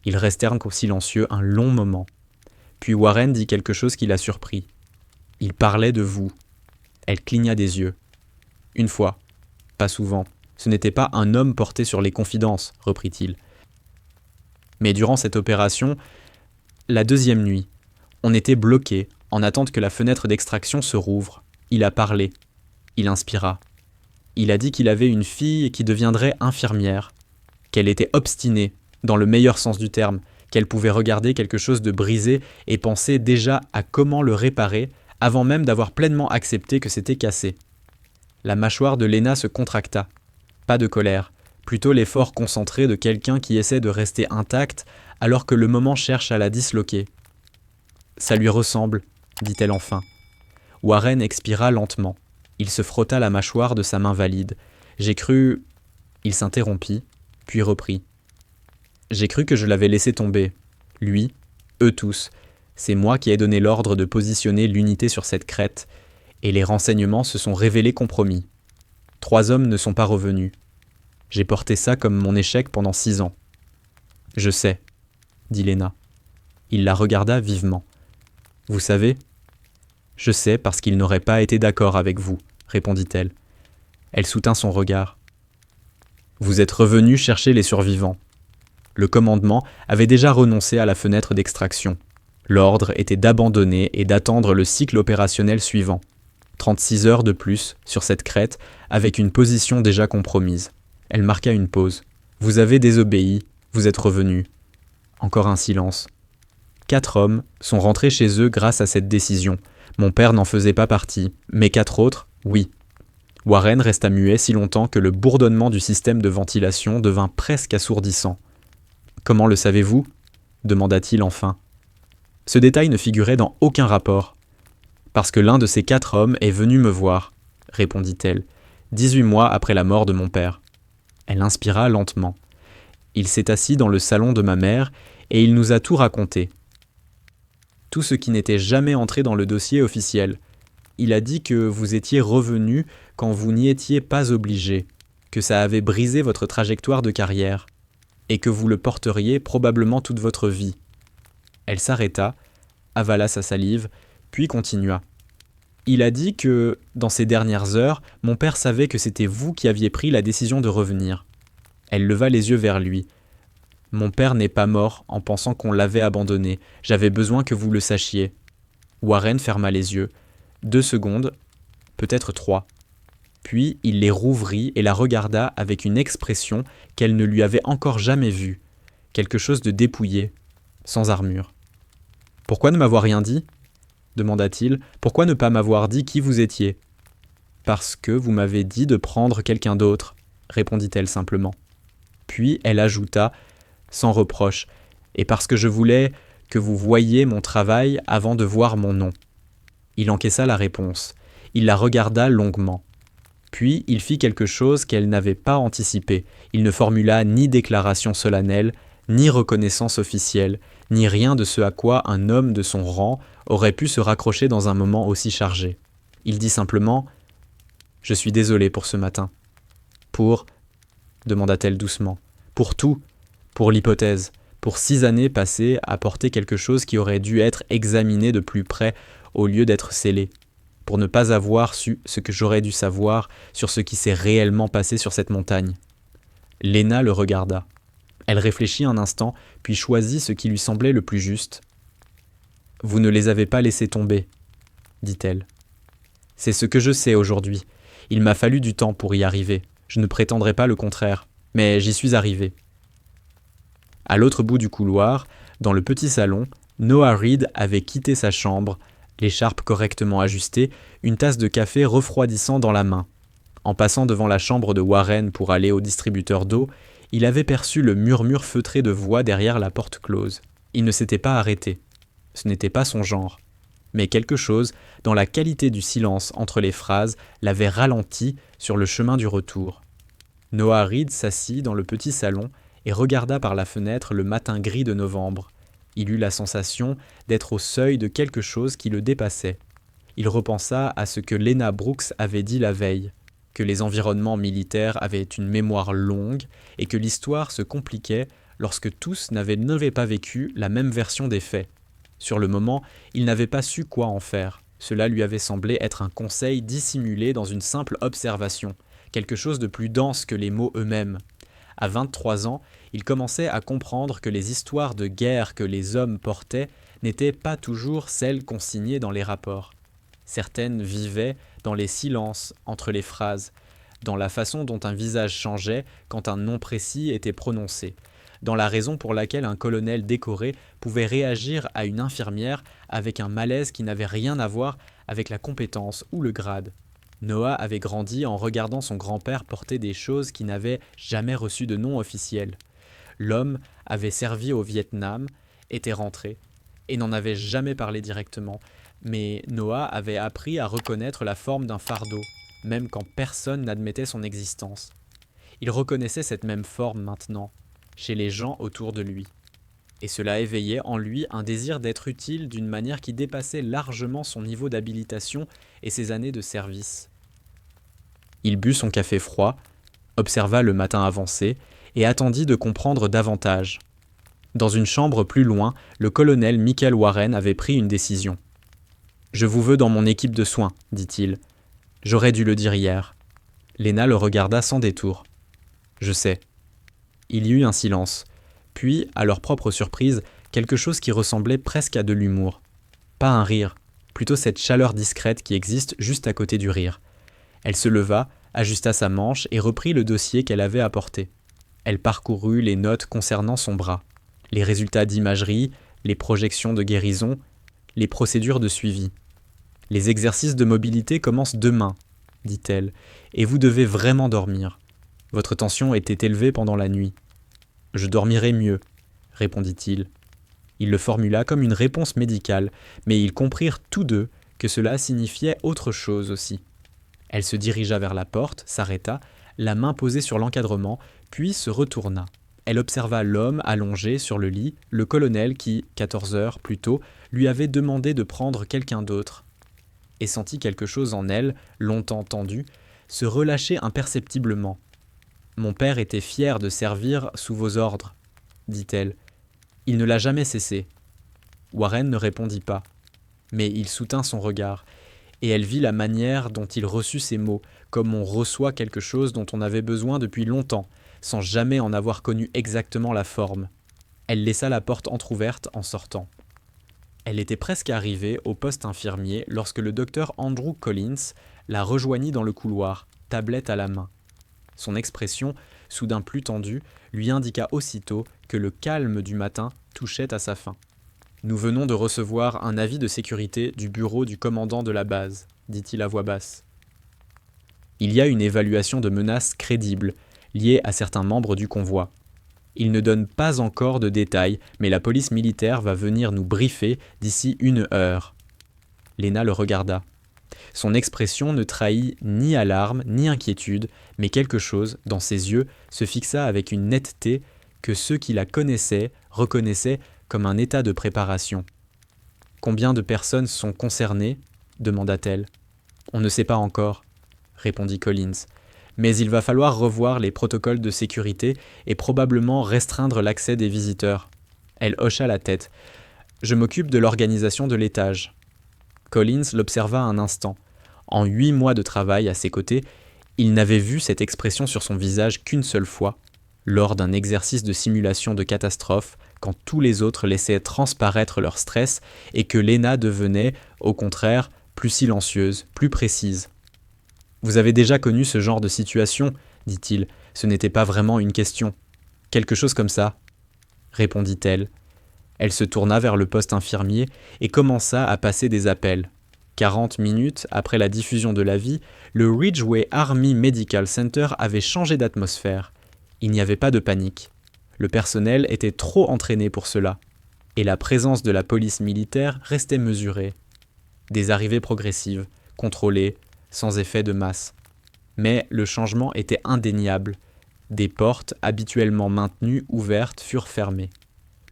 Ils restèrent silencieux un long moment. Puis Warren dit quelque chose qui la surprit. « Il parlait de vous. » Elle cligna des yeux. « Une fois. Pas souvent. Ce n'était pas un homme porté sur les confidences, reprit-il. Mais durant cette opération, la 2e nuit, on était bloqués, en attente que la fenêtre d'extraction se rouvre. Il a parlé. Il inspira. Il a dit qu'il avait une fille qui deviendrait infirmière, qu'elle était obstinée, dans le meilleur sens du terme, qu'elle pouvait regarder quelque chose de brisé et penser déjà à comment le réparer avant même d'avoir pleinement accepté que c'était cassé. La mâchoire de Léna se contracta. Pas de colère, plutôt l'effort concentré de quelqu'un qui essaie de rester intact alors que le moment cherche à la disloquer. « Ça lui ressemble, » dit-elle enfin. Warren expira lentement. Il se frotta la mâchoire de sa main valide. J'ai cru... Il s'interrompit, puis reprit. J'ai cru que je l'avais laissé tomber. Lui, eux tous. C'est moi qui ai donné l'ordre de positionner l'unité sur cette crête, et les renseignements se sont révélés compromis. 3 hommes ne sont pas revenus. J'ai porté ça comme mon échec pendant 6 ans. Je sais, dit Léna. Il la regarda vivement. Vous savez ? Je sais parce qu'il n'aurait pas été d'accord avec vous, répondit-elle. Elle soutint son regard. Vous êtes revenu chercher les survivants. Le commandement avait déjà renoncé à la fenêtre d'extraction. L'ordre était d'abandonner et d'attendre le cycle opérationnel suivant. 36 heures de plus sur cette crête avec une position déjà compromise. Elle marqua une pause. Vous avez désobéi, vous êtes revenu. Encore un silence. 4 hommes sont rentrés chez eux grâce à cette décision. Mon père n'en faisait pas partie, mais 4 autres, oui. Warren resta muet si longtemps que le bourdonnement du système de ventilation devint presque assourdissant. « Comment le savez-vous » demanda-t-il enfin. Ce détail ne figurait dans aucun rapport. « Parce que l'un de ces 4 hommes est venu me voir », répondit-elle, 18 mois après la mort de mon père. Elle inspira lentement. Il s'est assis dans le salon de ma mère et il nous a tout raconté. Tout ce qui n'était jamais entré dans le dossier officiel. Il a dit que vous étiez revenu quand vous n'y étiez pas obligé, que ça avait brisé votre trajectoire de carrière, et que vous le porteriez probablement toute votre vie. Elle s'arrêta, avala sa salive, puis continua. Il a dit que, dans ces dernières heures, mon père savait que c'était vous qui aviez pris la décision de revenir. Elle leva les yeux vers lui. Mon père n'est pas mort en pensant qu'on l'avait abandonné. J'avais besoin que vous le sachiez. Warren ferma les yeux. 2 secondes, peut-être 3. Puis il les rouvrit et la regarda avec une expression qu'elle ne lui avait encore jamais vue. Quelque chose de dépouillé, sans armure. « Pourquoi ne m'avoir rien dit ?» demanda-t-il. « Pourquoi ne pas m'avoir dit qui vous étiez ?»« Parce que vous m'avez dit de prendre quelqu'un d'autre, » répondit-elle simplement. Puis elle ajouta, sans reproche, « Et parce que je voulais que vous voyiez mon travail avant de voir mon nom. » Il encaissa la réponse. Il la regarda longuement. Puis il fit quelque chose qu'elle n'avait pas anticipé. Il ne formula ni déclaration solennelle, ni reconnaissance officielle, ni rien de ce à quoi un homme de son rang aurait pu se raccrocher dans un moment aussi chargé. Il dit simplement « Je suis désolé pour ce matin. »« Pour » demanda-t-elle doucement. « Pour tout, pour l'hypothèse, pour 6 années passées à porter quelque chose qui aurait dû être examiné de plus près au lieu d'être scellé. Pour ne pas avoir su ce que j'aurais dû savoir sur ce qui s'est réellement passé sur cette montagne. » Léna le regarda. Elle réfléchit un instant, puis choisit ce qui lui semblait le plus juste. « Vous ne les avez pas laissés tomber, » dit-elle. « C'est ce que je sais aujourd'hui. Il m'a fallu du temps pour y arriver. Je ne prétendrai pas le contraire, mais j'y suis arrivé. » À l'autre bout du couloir, dans le petit salon, Noah Reed avait quitté sa chambre, l'écharpe correctement ajustée, une tasse de café refroidissant dans la main. En passant devant la chambre de Warren pour aller au distributeur d'eau, il avait perçu le murmure feutré de voix derrière la porte close. Il ne s'était pas arrêté. Ce n'était pas son genre. Mais quelque chose, dans la qualité du silence entre les phrases, l'avait ralenti sur le chemin du retour. Noah Reed s'assit dans le petit salon et regarda par la fenêtre le matin gris de novembre. Il eut la sensation d'être au seuil de quelque chose qui le dépassait. Il repensa à ce que Lena Brooks avait dit la veille, que les environnements militaires avaient une mémoire longue et que l'histoire se compliquait lorsque tous n'avaient pas vécu la même version des faits. Sur le moment, il n'avait pas su quoi en faire. Cela lui avait semblé être un conseil dissimulé dans une simple observation, quelque chose de plus dense que les mots eux-mêmes. À 23 ans, il commençait à comprendre que les histoires de guerre que les hommes portaient n'étaient pas toujours celles consignées dans les rapports. Certaines vivaient dans les silences entre les phrases, dans la façon dont un visage changeait quand un nom précis était prononcé, dans la raison pour laquelle un colonel décoré pouvait réagir à une infirmière avec un malaise qui n'avait rien à voir avec la compétence ou le grade. Noah avait grandi en regardant son grand-père porter des choses qui n'avaient jamais reçu de nom officiel. L'homme avait servi au Vietnam, était rentré, et n'en avait jamais parlé directement, mais Noah avait appris à reconnaître la forme d'un fardeau, même quand personne n'admettait son existence. Il reconnaissait cette même forme maintenant, chez les gens autour de lui. Et cela éveillait en lui un désir d'être utile d'une manière qui dépassait largement son niveau d'habilitation et ses années de service. Il but son café froid, observa le matin avancé et attendit de comprendre davantage. Dans une chambre plus loin, le colonel Michael Warren avait pris une décision. « Je vous veux dans mon équipe de soins, dit-il. J'aurais dû le dire hier. » Lena le regarda sans détour. « Je sais. » Il y eut un silence, puis, à leur propre surprise, quelque chose qui ressemblait presque à de l'humour. Pas un rire, plutôt cette chaleur discrète qui existe juste à côté du rire. Elle se leva, ajusta sa manche et reprit le dossier qu'elle avait apporté. Elle parcourut les notes concernant son bras, les résultats d'imagerie, les projections de guérison, les procédures de suivi. « Les exercices de mobilité commencent demain, dit-elle, et vous devez vraiment dormir. Votre tension était élevée pendant la nuit. »« Je dormirai mieux, » répondit-il. Il le formula comme une réponse médicale, mais ils comprirent tous deux que cela signifiait autre chose aussi. Elle se dirigea vers la porte, s'arrêta, la main posée sur l'encadrement, puis se retourna. Elle observa l'homme allongé sur le lit, le colonel qui, 14 heures plus tôt, lui avait demandé de prendre quelqu'un d'autre, et sentit quelque chose en elle, longtemps tendue, se relâcher imperceptiblement. « Mon père était fier de servir sous vos ordres, » dit-elle. « Il ne l'a jamais cessé. » Warren ne répondit pas, mais il soutint son regard, et elle vit la manière dont il reçut ces mots, comme on reçoit quelque chose dont on avait besoin depuis longtemps, sans jamais en avoir connu exactement la forme. Elle laissa la porte entr'ouverte en sortant. Elle était presque arrivée au poste infirmier lorsque le docteur Andrew Collins la rejoignit dans le couloir, tablette à la main. Son expression, soudain plus tendue, lui indiqua aussitôt que le calme du matin touchait à sa fin. « Nous venons de recevoir un avis de sécurité du bureau du commandant de la base, » dit-il à voix basse. « Il y a une évaluation de menaces crédible, liée à certains membres du convoi. Il ne donne pas encore de détails, mais la police militaire va venir nous briefer d'ici 1 heure. » Lena le regarda. Son expression ne trahit ni alarme ni inquiétude, mais quelque chose, dans ses yeux, se fixa avec une netteté que ceux qui la connaissaient reconnaissaient comme un état de préparation. « Combien de personnes sont concernées ?» demanda-t-elle. « On ne sait pas encore, » répondit Collins. « Mais il va falloir revoir les protocoles de sécurité et probablement restreindre l'accès des visiteurs. » Elle hocha la tête. « Je m'occupe de l'organisation de l'étage. » Collins l'observa un instant. En 8 mois de travail à ses côtés, il n'avait vu cette expression sur son visage qu'une seule fois, lors d'un exercice de simulation de catastrophe, quand tous les autres laissaient transparaître leur stress et que Lena devenait, au contraire, plus silencieuse, plus précise. « Vous avez déjà connu ce genre de situation, » dit-il. « Ce n'était pas vraiment une question. »« Quelque chose comme ça, » répondit-elle. Elle se tourna vers le poste infirmier et commença à passer des appels. 40 minutes après la diffusion de l'avis, le Ridgeway Army Medical Center avait changé d'atmosphère. Il n'y avait pas de panique. Le personnel était trop entraîné pour cela, et la présence de la police militaire restait mesurée. Des arrivées progressives, contrôlées, sans effet de masse. Mais le changement était indéniable. Des portes habituellement maintenues ouvertes furent fermées.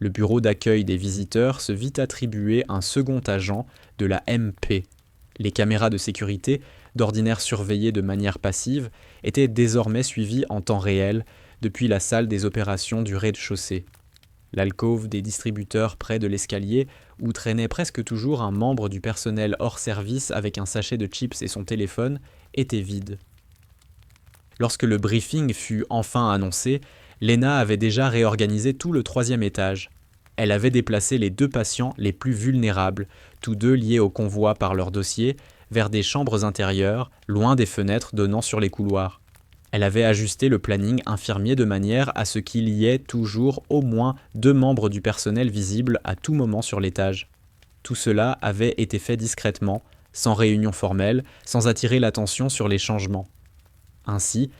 Le bureau d'accueil des visiteurs se vit attribuer un second agent de la MP. Les caméras de sécurité, d'ordinaire surveillées de manière passive, étaient désormais suivies en temps réel depuis la salle des opérations du rez-de-chaussée. L'alcôve des distributeurs près de l'escalier, où traînait presque toujours un membre du personnel hors service avec un sachet de chips et son téléphone, était vide. Lorsque le briefing fut enfin annoncé, Lena avait déjà réorganisé tout le 3e étage. Elle avait déplacé les 2 patients les plus vulnérables, tous deux liés au convoi par leur dossier, vers des chambres intérieures, loin des fenêtres donnant sur les couloirs. Elle avait ajusté le planning infirmier de manière à ce qu'il y ait toujours au moins 2 membres du personnel visibles à tout moment sur l'étage. Tout cela avait été fait discrètement, sans réunion formelle, sans attirer l'attention sur les changements. Ainsi,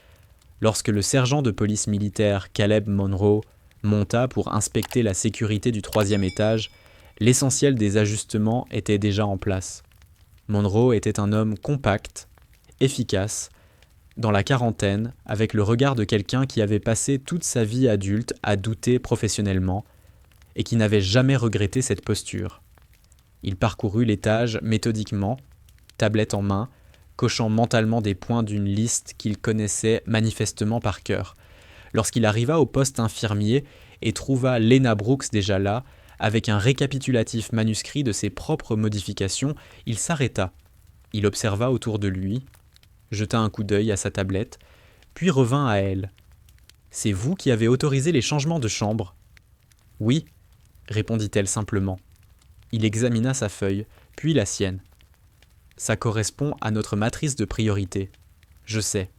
lorsque le sergent de police militaire Caleb Monroe monta pour inspecter la sécurité du 3e étage, l'essentiel des ajustements était déjà en place. Monroe était un homme compact, efficace, dans la quarantaine, avec le regard de quelqu'un qui avait passé toute sa vie adulte à douter professionnellement et qui n'avait jamais regretté cette posture. Il parcourut l'étage méthodiquement, tablette en main, cochant mentalement des points d'une liste qu'il connaissait manifestement par cœur. Lorsqu'il arriva au poste infirmier et trouva Lena Brooks déjà là, avec un récapitulatif manuscrit de ses propres modifications, il s'arrêta. Il observa autour de lui, jeta un coup d'œil à sa tablette, puis revint à elle. « C'est vous qui avez autorisé les changements de chambre ?» ?»« Oui, » répondit-elle simplement. Il examina sa feuille, puis la sienne. « Ça correspond à notre matrice de priorité. Je sais. »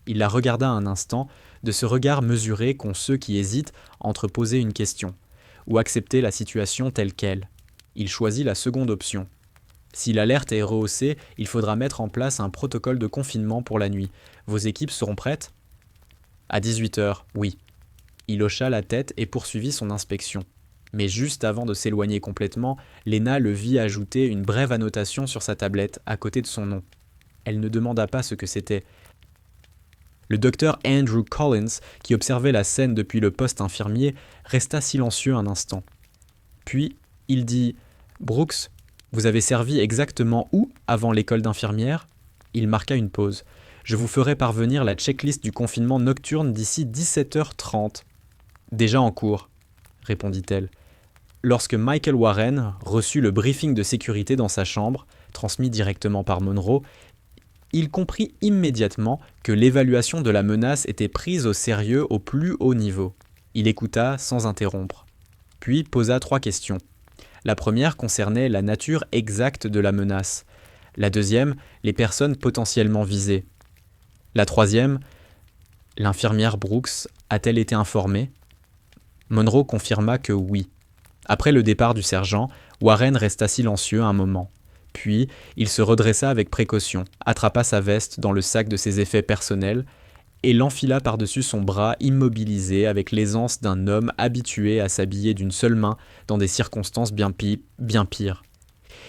Il la regarda un instant, de ce regard mesuré qu'ont ceux qui hésitent entre poser une question ou accepter la situation telle qu'elle. Il choisit la seconde option. Si l'alerte est rehaussée, il faudra mettre en place un protocole de confinement pour la nuit. Vos équipes seront prêtes ? À 18h, oui. Il hocha la tête et poursuivit son inspection. Mais juste avant de s'éloigner complètement, Lena le vit ajouter une brève annotation sur sa tablette à côté de son nom. Elle ne demanda pas ce que c'était. Le docteur Andrew Collins, qui observait la scène depuis le poste infirmier, resta silencieux un instant. Puis, il dit « Brooks, vous avez servi exactement où avant l'école d'infirmière ?» Il marqua une pause. « Je vous ferai parvenir la checklist du confinement nocturne d'ici 17h30. »« Déjà en cours, » répondit-elle. Lorsque Michael Warren reçut le briefing de sécurité dans sa chambre, transmis directement par Monroe, il comprit immédiatement que l'évaluation de la menace était prise au sérieux au plus haut niveau. Il écouta sans interrompre, puis posa 3 questions. La première concernait la nature exacte de la menace. La deuxième, les personnes potentiellement visées. La troisième, l'infirmière Brooks a-t-elle été informée ? Monroe confirma que oui. Après le départ du sergent, Warren resta silencieux un moment. Puis, il se redressa avec précaution, attrapa sa veste dans le sac de ses effets personnels et l'enfila par-dessus son bras immobilisé avec l'aisance d'un homme habitué à s'habiller d'une seule main dans des circonstances bien pires.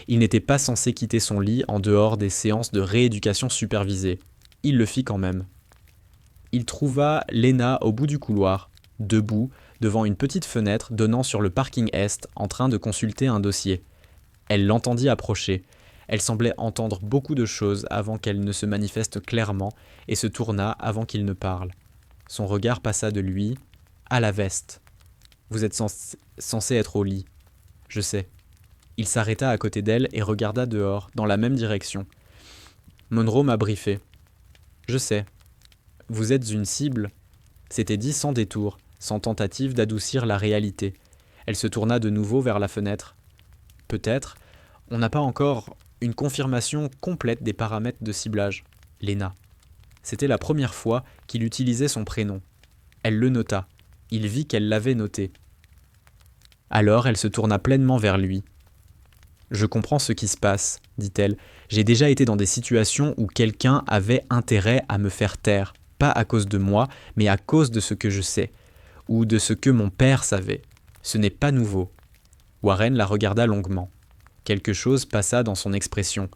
Il n'était pas censé quitter son lit en dehors des séances de rééducation supervisée. Il le fit quand même. Il trouva Lena au bout du couloir, debout, devant une petite fenêtre donnant sur le parking est, en train de consulter un dossier. Elle l'entendit approcher. Elle semblait entendre beaucoup de choses avant qu'elle ne se manifeste clairement et se tourna avant qu'il ne parle. Son regard passa de lui à la veste. « Vous êtes censé être au lit. »« Je sais. » Il s'arrêta à côté d'elle et regarda dehors, dans la même direction. « Monroe m'a briefé. »« Je sais. Vous êtes une cible. » C'était dit sans détour, sans tentative d'adoucir la réalité. Elle se tourna de nouveau vers la fenêtre. « Peut-être. On n'a pas encore une confirmation complète des paramètres de ciblage. » Lena. C'était la première fois qu'il utilisait son prénom. Elle le nota. Il vit qu'elle l'avait noté. Alors elle se tourna pleinement vers lui. « Je comprends ce qui se passe, » dit-elle. « J'ai déjà été dans des situations où quelqu'un avait intérêt à me faire taire, pas à cause de moi, mais à cause de ce que je sais, ou de ce que mon père savait. Ce n'est pas nouveau. » Warren la regarda longuement. Quelque chose passa dans son expression,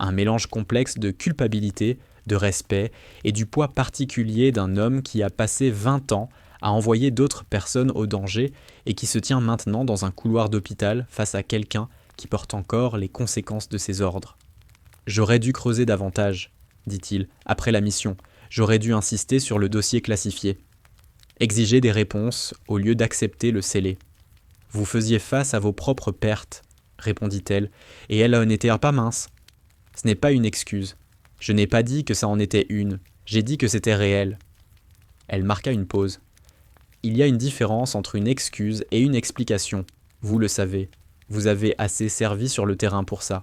un mélange complexe de culpabilité, de respect et du poids particulier d'un homme qui a passé 20 ans à envoyer d'autres personnes au danger et qui se tient maintenant dans un couloir d'hôpital face à quelqu'un qui porte encore les conséquences de ses ordres. « J'aurais dû creuser davantage, » dit-il, après la mission. « J'aurais dû insister sur le dossier classifié. Exiger des réponses au lieu d'accepter le scellé. Vous faisiez face à vos propres pertes, » répondit-elle, et elle n'était pas mince. « Ce n'est pas une excuse. Je n'ai pas dit que ça en était une. J'ai dit que c'était réel. » Elle marqua une pause. « Il y a une différence entre une excuse et une explication. Vous le savez. Vous avez assez servi sur le terrain pour ça. »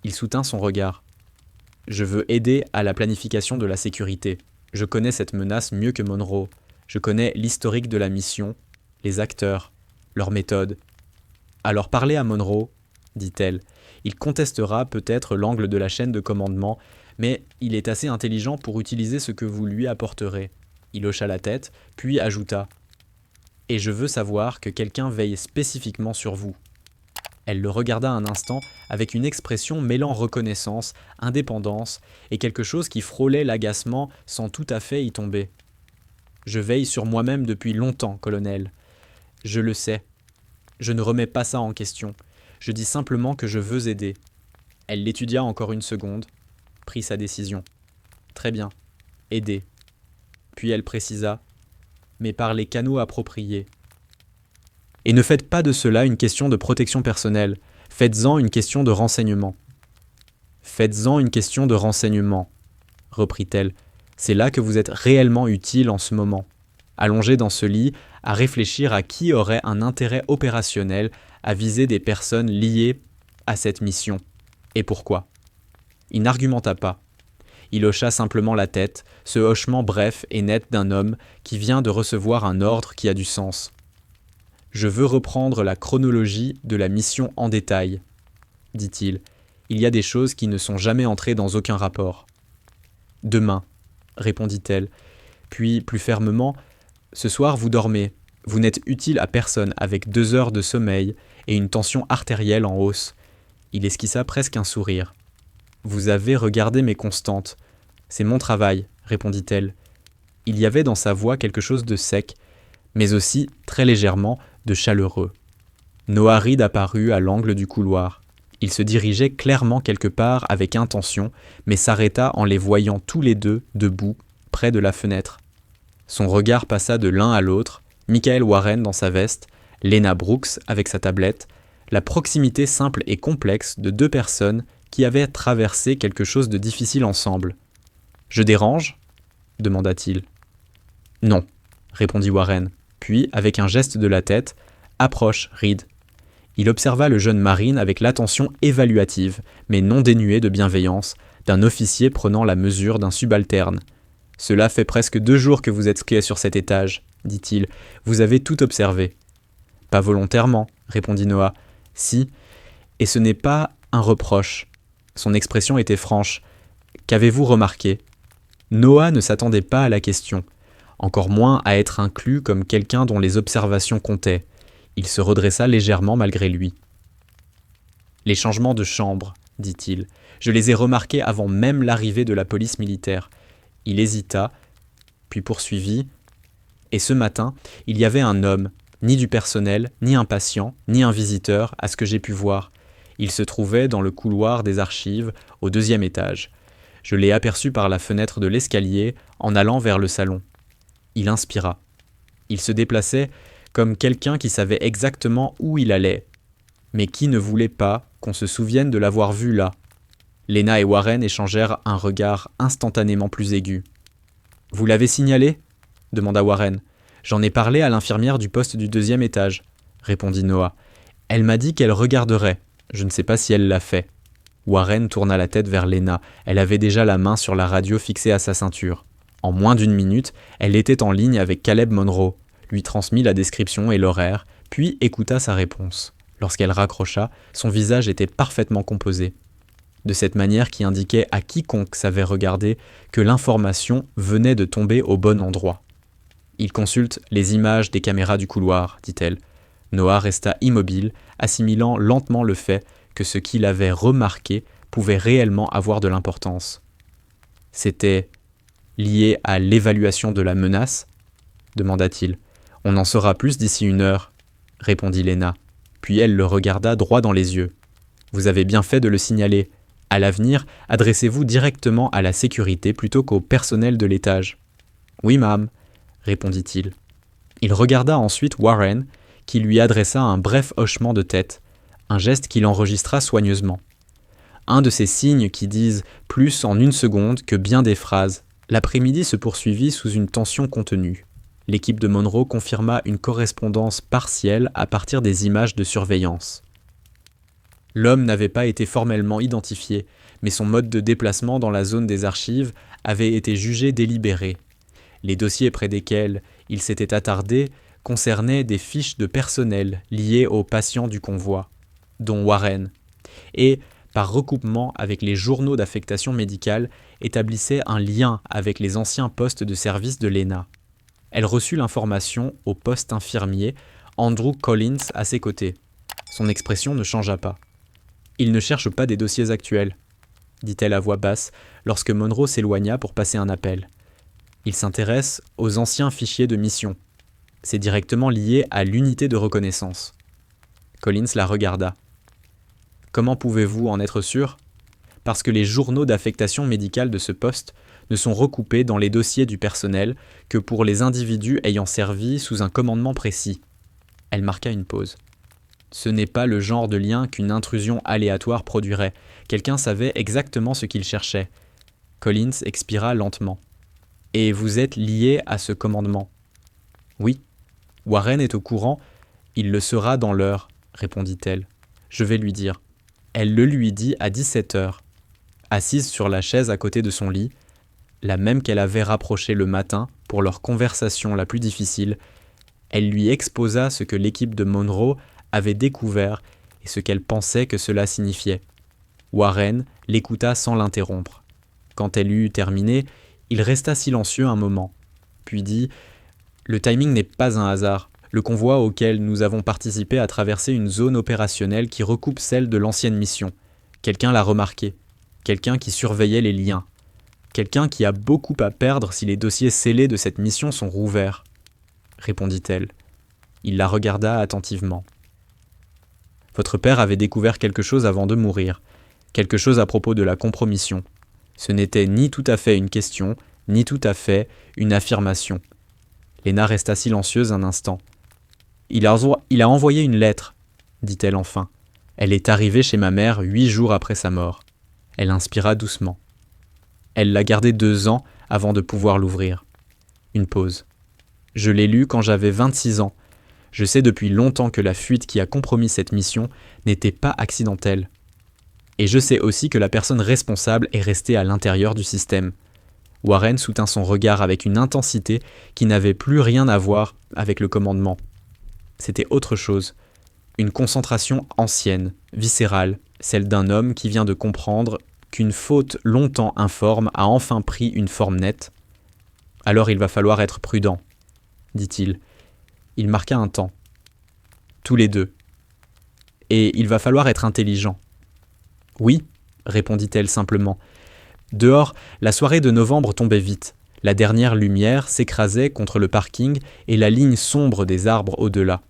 Il soutint son regard. « Je veux aider à la planification de la sécurité. Je connais cette menace mieux que Monroe. Je connais l'historique de la mission, les acteurs, leurs méthodes. Alors parlez à Monroe, dit-elle. Il contestera peut-être l'angle de la chaîne de commandement, mais il est assez intelligent pour utiliser ce que vous lui apporterez. Il hocha la tête, puis ajouta « Et je veux savoir que quelqu'un veille spécifiquement sur vous. » Elle le regarda un instant avec une expression mêlant reconnaissance, indépendance et quelque chose qui frôlait l'agacement sans tout à fait y tomber. « Je veille sur moi-même depuis longtemps, colonel. Je le sais. Je ne remets pas ça en question. Je dis simplement que je veux aider. » Elle l'étudia encore une seconde, prit sa décision. « Très bien. Aider. » Puis elle précisa « Mais par les canaux appropriés. » Et ne faites pas de cela une question de protection personnelle. Faites-en une question de renseignement. Faites-en une question de renseignement, reprit-elle. C'est là que vous êtes réellement utile en ce moment. Allongé dans ce lit, à réfléchir à qui aurait un intérêt opérationnel à viser des personnes liées à cette mission. Et pourquoi ? Il n'argumenta pas. Il hocha simplement la tête, ce hochement bref et net d'un homme qui vient de recevoir un ordre qui a du sens. « Je veux reprendre la chronologie de la mission en détail, » dit-il. « Il y a des choses qui ne sont jamais entrées dans aucun rapport. »« Demain, » répondit-elle. Puis, plus fermement, « Ce soir, vous dormez. Vous n'êtes utile à personne avec 2 heures de sommeil et une tension artérielle en hausse. » Il esquissa presque un sourire. « Vous avez regardé mes constantes. C'est mon travail, » répondit-elle. Il y avait dans sa voix quelque chose de sec, mais aussi, très légèrement, de chaleureux. Noah Reid apparut à l'angle du couloir. Il se dirigeait clairement quelque part avec intention, mais s'arrêta en les voyant tous les deux debout, près de la fenêtre. Son regard passa de l'un à l'autre, Michael Warren dans sa veste, Lena Brooks avec sa tablette, la proximité simple et complexe de 2 personnes qui avaient traversé quelque chose de difficile ensemble. « Je dérange ?» demanda-t-il. « Non », répondit Warren, puis, avec un geste de la tête, « Approche, Reid. » Il observa le jeune marine avec l'attention évaluative, mais non dénuée de bienveillance, d'un officier prenant la mesure d'un subalterne. « Cela fait presque 2 jours que vous êtes sur cet étage, » dit-il. « Vous avez tout observé. »« Pas volontairement, » répondit Noah. « Si, et ce n'est pas un reproche. » Son expression était franche. « Qu'avez-vous remarqué ?» Noah ne s'attendait pas à la question, encore moins à être inclus comme quelqu'un dont les observations comptaient. Il se redressa légèrement malgré lui. « Les changements de chambre, » dit-il. « Je les ai remarqués avant même l'arrivée de la police militaire. » Il hésita, puis poursuivit. « Et ce matin, il y avait un homme, ni du personnel, ni un patient, ni un visiteur, à ce que j'ai pu voir. Il se trouvait dans le couloir des archives, au 2e étage. Je l'ai aperçu par la fenêtre de l'escalier en allant vers le salon. Il inspira. Il se déplaçait comme quelqu'un qui savait exactement où il allait, mais qui ne voulait pas qu'on se souvienne de l'avoir vu là. » Lena et Warren échangèrent un regard instantanément plus aigu. « Vous l'avez signalé ?» demanda Warren. « J'en ai parlé à l'infirmière du poste du 2e étage, » répondit Noah. « Elle m'a dit qu'elle regarderait. Je ne sais pas si elle l'a fait. » Warren tourna la tête vers Lena. Elle avait déjà la main sur la radio fixée à sa ceinture. En moins d'1 minute, elle était en ligne avec Caleb Monroe, lui transmit la description et l'horaire, puis écouta sa réponse. Lorsqu'elle raccrocha, son visage était parfaitement composé. De cette manière qui indiquait à quiconque savait regarder que l'information venait de tomber au bon endroit. « Il consulte les images des caméras du couloir, » dit-elle. Noah resta immobile, assimilant lentement le fait que ce qu'il avait remarqué pouvait réellement avoir de l'importance. « C'était lié à l'évaluation de la menace ?» demanda-t-il. « On en saura plus d'ici 1 heure, » répondit Lena. Puis elle le regarda droit dans les yeux. « Vous avez bien fait de le signaler. À l'avenir, adressez-vous directement à la sécurité plutôt qu'au personnel de l'étage. »« Oui, ma'am, » répondit-il. Il regarda ensuite Warren, qui lui adressa un bref hochement de tête, un geste qu'il enregistra soigneusement. Un de ces signes qui disent plus en 1 seconde que bien des phrases. L'après-midi se poursuivit sous une tension contenue. L'équipe de Monroe confirma une correspondance partielle à partir des images de surveillance. L'homme n'avait pas été formellement identifié, mais son mode de déplacement dans la zone des archives avaient été jugés délibérés. Les dossiers près desquels il s'était attardé concernaient des fiches de personnel liées aux patients du convoi, dont Warren, et, par recoupement avec les journaux d'affectation médicale, établissait un lien avec les anciens postes de service de l'ENA. Elle reçut l'information au poste infirmier, Andrew Collins à ses côtés. Son expression ne changea pas. « Il ne cherche pas des dossiers actuels », dit-elle à voix basse lorsque Monroe s'éloigna pour passer un appel. « Il s'intéresse aux anciens fichiers de mission. C'est directement lié à l'unité de reconnaissance. » Collins la regarda. « Comment pouvez-vous en être sûr ? Parce que les journaux d'affectation médicale de ce poste ne sont recoupés dans les dossiers du personnel que pour les individus ayant servi sous un commandement précis. » Elle marqua une pause. Ce n'est pas le genre de lien qu'une intrusion aléatoire produirait. Quelqu'un savait exactement ce qu'il cherchait. Collins expira lentement. « Et vous êtes lié à ce commandement ?»« Oui. Warren est au courant. Il le sera dans l'heure, » répondit-elle. « Je vais lui dire. » Elle le lui dit à 17h. Assise sur la chaise à côté de son lit, la même qu'elle avait rapprochée le matin pour leur conversation la plus difficile, elle lui exposa ce que l'équipe de Monroe avait découvert et ce qu'elle pensait que cela signifiait. Warren l'écouta sans l'interrompre. Quand elle eut terminé, il resta silencieux un moment, puis dit « Le timing n'est pas un hasard. Le convoi auquel nous avons participé a traversé une zone opérationnelle qui recoupe celle de l'ancienne mission. Quelqu'un l'a remarqué. Quelqu'un qui surveillait les liens. Quelqu'un qui a beaucoup à perdre si les dossiers scellés de cette mission sont rouverts. » répondit-elle. Il la regarda attentivement. « Votre père avait découvert quelque chose avant de mourir, quelque chose à propos de la compromission. Ce n'était ni tout à fait une question, ni tout à fait une affirmation. » Léna resta silencieuse un instant. « Il a envoyé une lettre, » dit-elle enfin. « Elle est arrivée chez ma mère 8 jours après sa mort. » Elle inspira doucement. Elle l'a gardée 2 ans avant de pouvoir l'ouvrir. Une pause. « Je l'ai lue quand j'avais 26 ans. Je sais depuis longtemps que la fuite qui a compromis cette mission n'était pas accidentelle. Et je sais aussi que la personne responsable est restée à l'intérieur du système. » Warren soutint son regard avec une intensité qui n'avait plus rien à voir avec le commandement. C'était autre chose. Une concentration ancienne, viscérale, celle d'un homme qui vient de comprendre qu'une faute longtemps informe a enfin pris une forme nette. « Alors il va falloir être prudent, » dit-il. Il marqua un temps. Tous les deux. « Et il va falloir être intelligent. »« Oui, » répondit-elle simplement. Dehors, la soirée de novembre tombait vite. La dernière lumière s'écrasait contre le parking et la ligne sombre des arbres au-delà.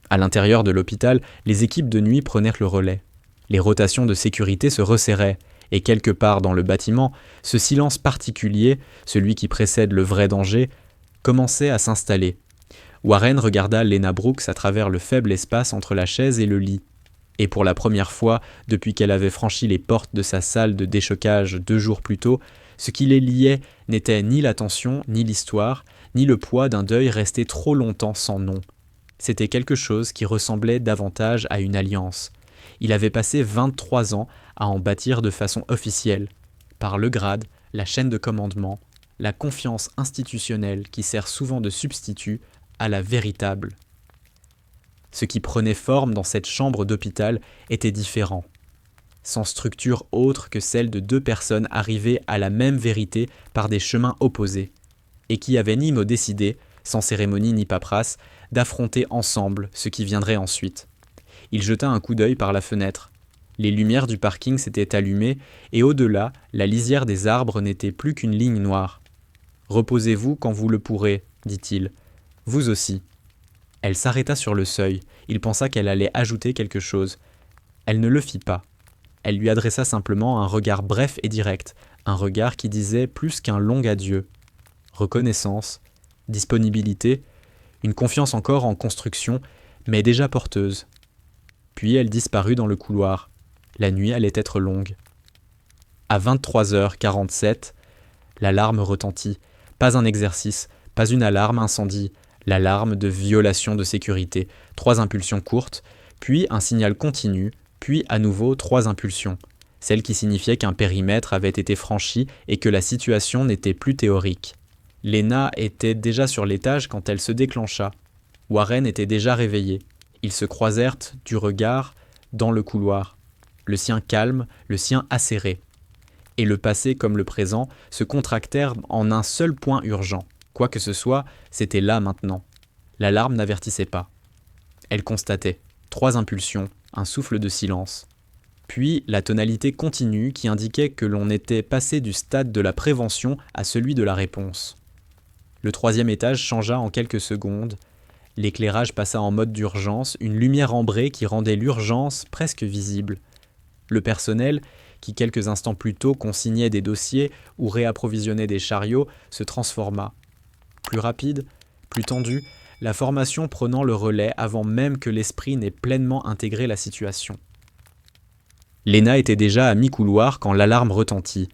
À l'intérieur de l'hôpital, les équipes de nuit prenaient le relais. Les rotations de sécurité se resserraient, et quelque part dans le bâtiment, ce silence particulier, celui qui précède le vrai danger, commençait à s'installer. Warren regarda Lena Brooks à travers le faible espace entre la chaise et le lit. Et pour la première fois, depuis qu'elle avait franchi les portes de sa salle de déchocage 2 jours plus tôt, ce qui les liait n'était ni l'attention, ni l'histoire, ni le poids d'un deuil resté trop longtemps sans nom. C'était quelque chose qui ressemblait davantage à une alliance. Il avait passé 23 ans à en bâtir de façon officielle, par le grade, la chaîne de commandement, la confiance institutionnelle qui sert souvent de substitut à la véritable. Ce qui prenait forme dans cette chambre d'hôpital était différent, sans structure autre que celle de 2 personnes arrivées à la même vérité par des chemins opposés, et qui avaient ni mot décidé, sans cérémonie ni paperasse, d'affronter ensemble ce qui viendrait ensuite. Il jeta un coup d'œil par la fenêtre. Les lumières du parking s'étaient allumées, et au-delà, la lisière des arbres n'était plus qu'une ligne noire. « Reposez-vous quand vous le pourrez, » dit-il. « Vous aussi. » Elle s'arrêta sur le seuil. Il pensa qu'elle allait ajouter quelque chose. Elle ne le fit pas. Elle lui adressa simplement un regard bref et direct, un regard qui disait plus qu'un long adieu. Reconnaissance, disponibilité, une confiance encore en construction, mais déjà porteuse. Puis elle disparut dans le couloir. La nuit allait être longue. À 23h47, l'alarme retentit. Pas un exercice, pas une alarme incendie. L'alarme de violation de sécurité. 3 impulsions courtes, puis un signal continu, puis à nouveau 3 impulsions. celle qui signifiait qu'un périmètre avait été franchi et que la situation n'était plus théorique. Lena était déjà sur l'étage quand elle se déclencha. Warren était déjà réveillé. Ils se croisèrent du regard dans le couloir, le sien calme, le sien acéré. Et le passé comme le présent se contractèrent en un seul point urgent. Quoi que ce soit, c'était là maintenant. L'alarme n'avertissait pas. Elle constatait 3 impulsions, un souffle de silence. Puis la tonalité continue qui indiquait que l'on était passé du stade de la prévention à celui de la réponse. Le 3e étage changea en quelques secondes. L'éclairage passa en mode d'urgence, une lumière ambrée qui rendait l'urgence presque visible. Le personnel, qui quelques instants plus tôt consignait des dossiers ou réapprovisionnait des chariots, se transforma. Plus rapide, plus tendu, la formation prenant le relais avant même que l'esprit n'ait pleinement intégré la situation. Lena était déjà à mi-couloir quand l'alarme retentit.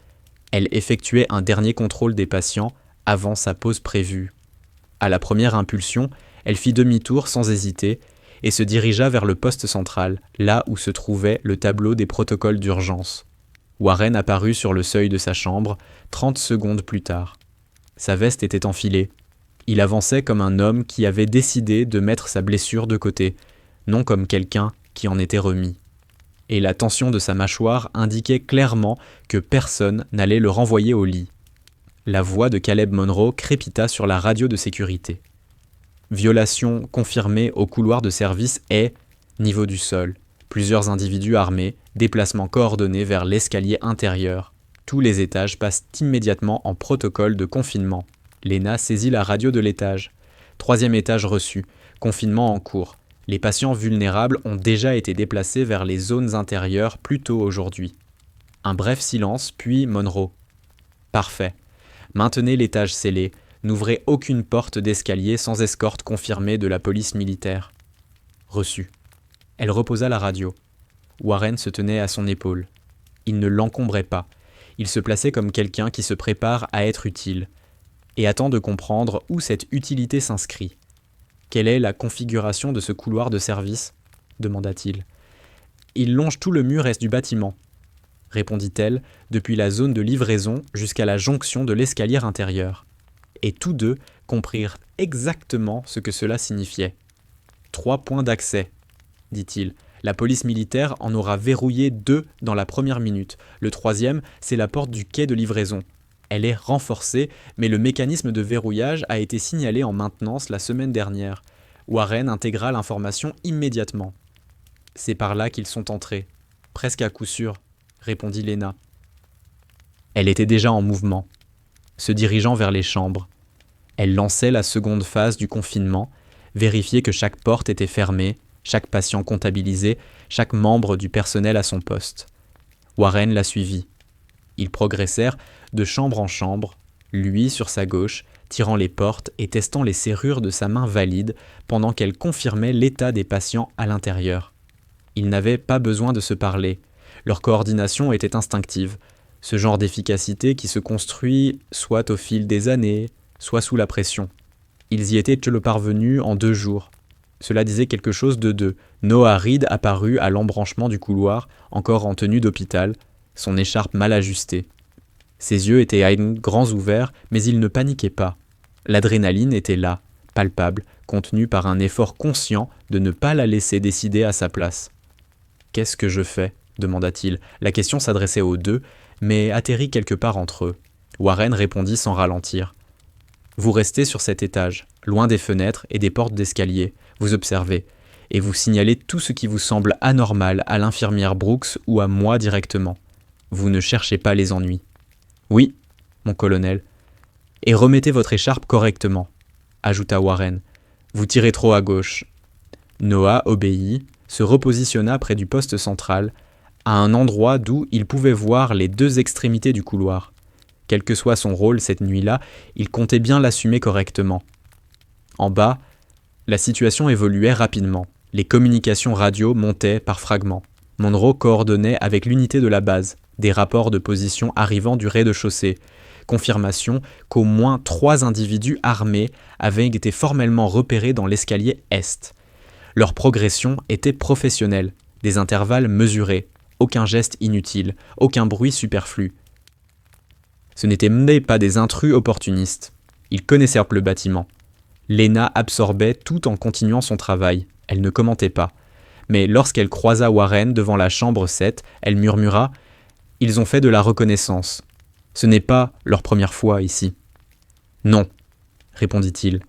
Elle effectuait un dernier contrôle des patients avant sa pause prévue. À la première impulsion, elle fit demi-tour sans hésiter et se dirigea vers le poste central, là où se trouvait le tableau des protocoles d'urgence. Warren apparut sur le seuil de sa chambre 30 secondes plus tard. Sa veste était enfilée. Il avançait comme un homme qui avait décidé de mettre sa blessure de côté, non comme quelqu'un qui en était remis. Et la tension de sa mâchoire indiquait clairement que personne n'allait le renvoyer au lit. La voix de Caleb Monroe crépita sur la radio de sécurité. Violation confirmée au couloir de service et niveau du sol. Plusieurs individus armés, déplacement coordonné vers l'escalier intérieur. Tous les étages passent immédiatement en protocole de confinement. Lena saisit la radio de l'étage. 3e étage reçu. Confinement en cours. Les patients vulnérables ont déjà été déplacés vers les zones intérieures plus tôt aujourd'hui. Un bref silence, puis Monroe. Parfait. Maintenez l'étage scellé. N'ouvrez aucune porte d'escalier sans escorte confirmée de la police militaire. Reçu. Elle reposa la radio. Warren se tenait à son épaule. Il ne l'encombrait pas. Il se plaçait comme quelqu'un qui se prépare à être utile et attend de comprendre où cette utilité s'inscrit. Quelle est la configuration de ce couloir de service ? Demanda-t-il. Il longe tout le mur est du bâtiment, répondit-elle, depuis la zone de livraison jusqu'à la jonction de l'escalier intérieur. Et tous deux comprirent exactement ce que cela signifiait. 3 points d'accès, dit-il. La police militaire en aura verrouillé 2 dans la première minute. Le 3e, c'est la porte du quai de livraison. Elle est renforcée, mais le mécanisme de verrouillage a été signalé en maintenance la semaine dernière. Warren intégra l'information immédiatement. C'est par là qu'ils sont entrés. Presque à coup sûr, répondit Lena. Elle était déjà en mouvement, se dirigeant vers les chambres. Elle lançait la seconde phase du confinement, vérifier que chaque porte était fermée, chaque patient comptabilisé, chaque membre du personnel à son poste. Warren la suivit. Ils progressèrent de chambre en chambre, lui sur sa gauche, tirant les portes et testant les serrures de sa main valide pendant qu'elle confirmait l'état des patients à l'intérieur. Ils n'avaient pas besoin de se parler. Leur coordination était instinctive, ce genre d'efficacité qui se construit soit au fil des années, soit sous la pression. Ils y étaient parvenus en 2 jours. Cela disait quelque chose de deux. Noah Reed apparut à l'embranchement du couloir, encore en tenue d'hôpital, son écharpe mal ajustée. Ses yeux étaient grands ouverts, mais il ne paniquait pas. L'adrénaline était là, palpable, contenue par un effort conscient de ne pas la laisser décider à sa place. « Qu'est-ce que je fais ?» demanda-t-il. La question s'adressait aux deux, mais atterrit quelque part entre eux. Warren répondit sans ralentir. « Vous restez sur cet étage, loin des fenêtres et des portes d'escalier. Vous observez, et vous signalez tout ce qui vous semble anormal à l'infirmière Brooks ou à moi directement. Vous ne cherchez pas les ennuis. »« Oui, mon colonel. Et remettez votre écharpe correctement, » ajouta Warren. « Vous tirez trop à gauche. » Noah obéit, se repositionna près du poste central, à un endroit d'où il pouvait voir les 2 extrémités du couloir. Quel que soit son rôle cette nuit-là, il comptait bien l'assumer correctement. En bas, la situation évoluait rapidement. Les communications radio montaient par fragments. Monroe coordonnait avec l'unité de la base, des rapports de position arrivant du rez-de-chaussée. Confirmation qu'au moins 3 individus armés avaient été formellement repérés dans l'escalier Est. Leur progression était professionnelle, des intervalles mesurés, aucun geste inutile, aucun bruit superflu. Ce n'étaient pas des intrus opportunistes. Ils connaissaient le bâtiment. Lena absorbait tout en continuant son travail. Elle ne commentait pas. Mais lorsqu'elle croisa Warren devant la chambre 7, elle murmura « Ils ont fait de la reconnaissance. Ce n'est pas leur première fois ici. » « Non, » répondit-il.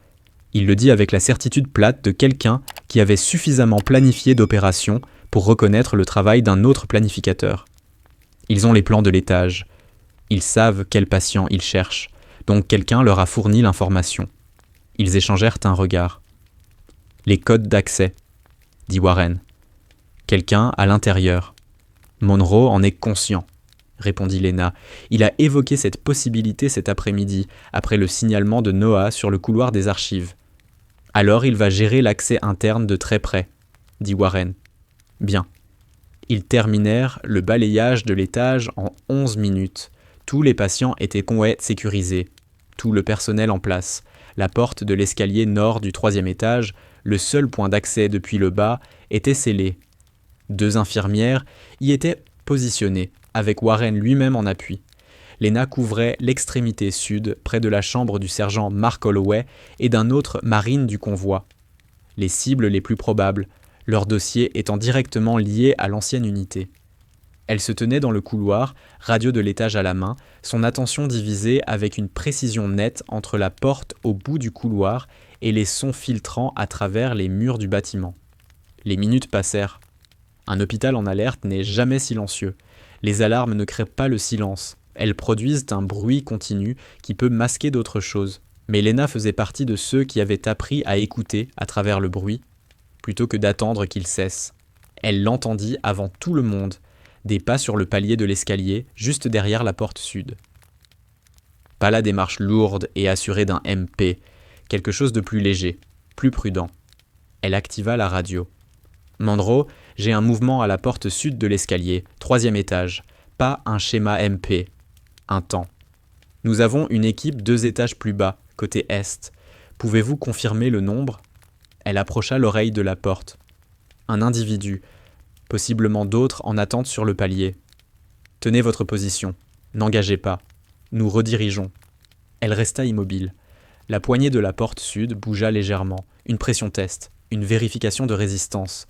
Il le dit avec la certitude plate de quelqu'un qui avait suffisamment planifié d'opérations pour reconnaître le travail d'un autre planificateur. Ils ont les plans de l'étage. Ils savent quel patient ils cherchent, donc quelqu'un leur a fourni l'information. Ils échangèrent un regard. « Les codes d'accès, » dit Warren. « Quelqu'un à l'intérieur. Monroe en est conscient, » répondit Lena. Il a évoqué cette possibilité cet après-midi, après le signalement de Noah sur le couloir des archives. Alors il va gérer l'accès interne de très près, dit Warren. Bien. Ils terminèrent le balayage de l'étage en 11 minutes. Tous les patients étaient sécurisés, tout le personnel en place. La porte de l'escalier nord du 3e étage, le seul point d'accès depuis le bas, était scellée. 2 infirmières y étaient positionnées, avec Warren lui-même en appui. Lena couvrait l'extrémité sud, près de la chambre du sergent Mark Holloway et d'un autre marine du convoi. Les cibles les plus probables, leur dossier étant directement lié à l'ancienne unité. Elle se tenait dans le couloir, radio de l'étage à la main, son attention divisée avec une précision nette entre la porte au bout du couloir et les sons filtrant à travers les murs du bâtiment. Les minutes passèrent. Un hôpital en alerte n'est jamais silencieux. Les alarmes ne créent pas le silence. Elles produisent un bruit continu qui peut masquer d'autres choses. Mais Lena faisait partie de ceux qui avaient appris à écouter à travers le bruit, plutôt que d'attendre qu'il cesse. Elle l'entendit avant tout le monde, des pas sur le palier de l'escalier, juste derrière la porte sud. Pas la démarche lourde et assurée d'un MP, quelque chose de plus léger, plus prudent. Elle activa la radio. « Monroe, j'ai un mouvement à la porte sud de l'escalier, 3e étage. Pas un schéma MP. Un temps. Nous avons une équipe 2 étages plus bas, côté est. Pouvez-vous confirmer le nombre ?» Elle approcha l'oreille de la porte. Un individu, possiblement d'autres en attente sur le palier. « Tenez votre position. N'engagez pas. Nous redirigeons. » Elle resta immobile. La poignée de la porte sud bougea légèrement. Une pression test. Une vérification de résistance.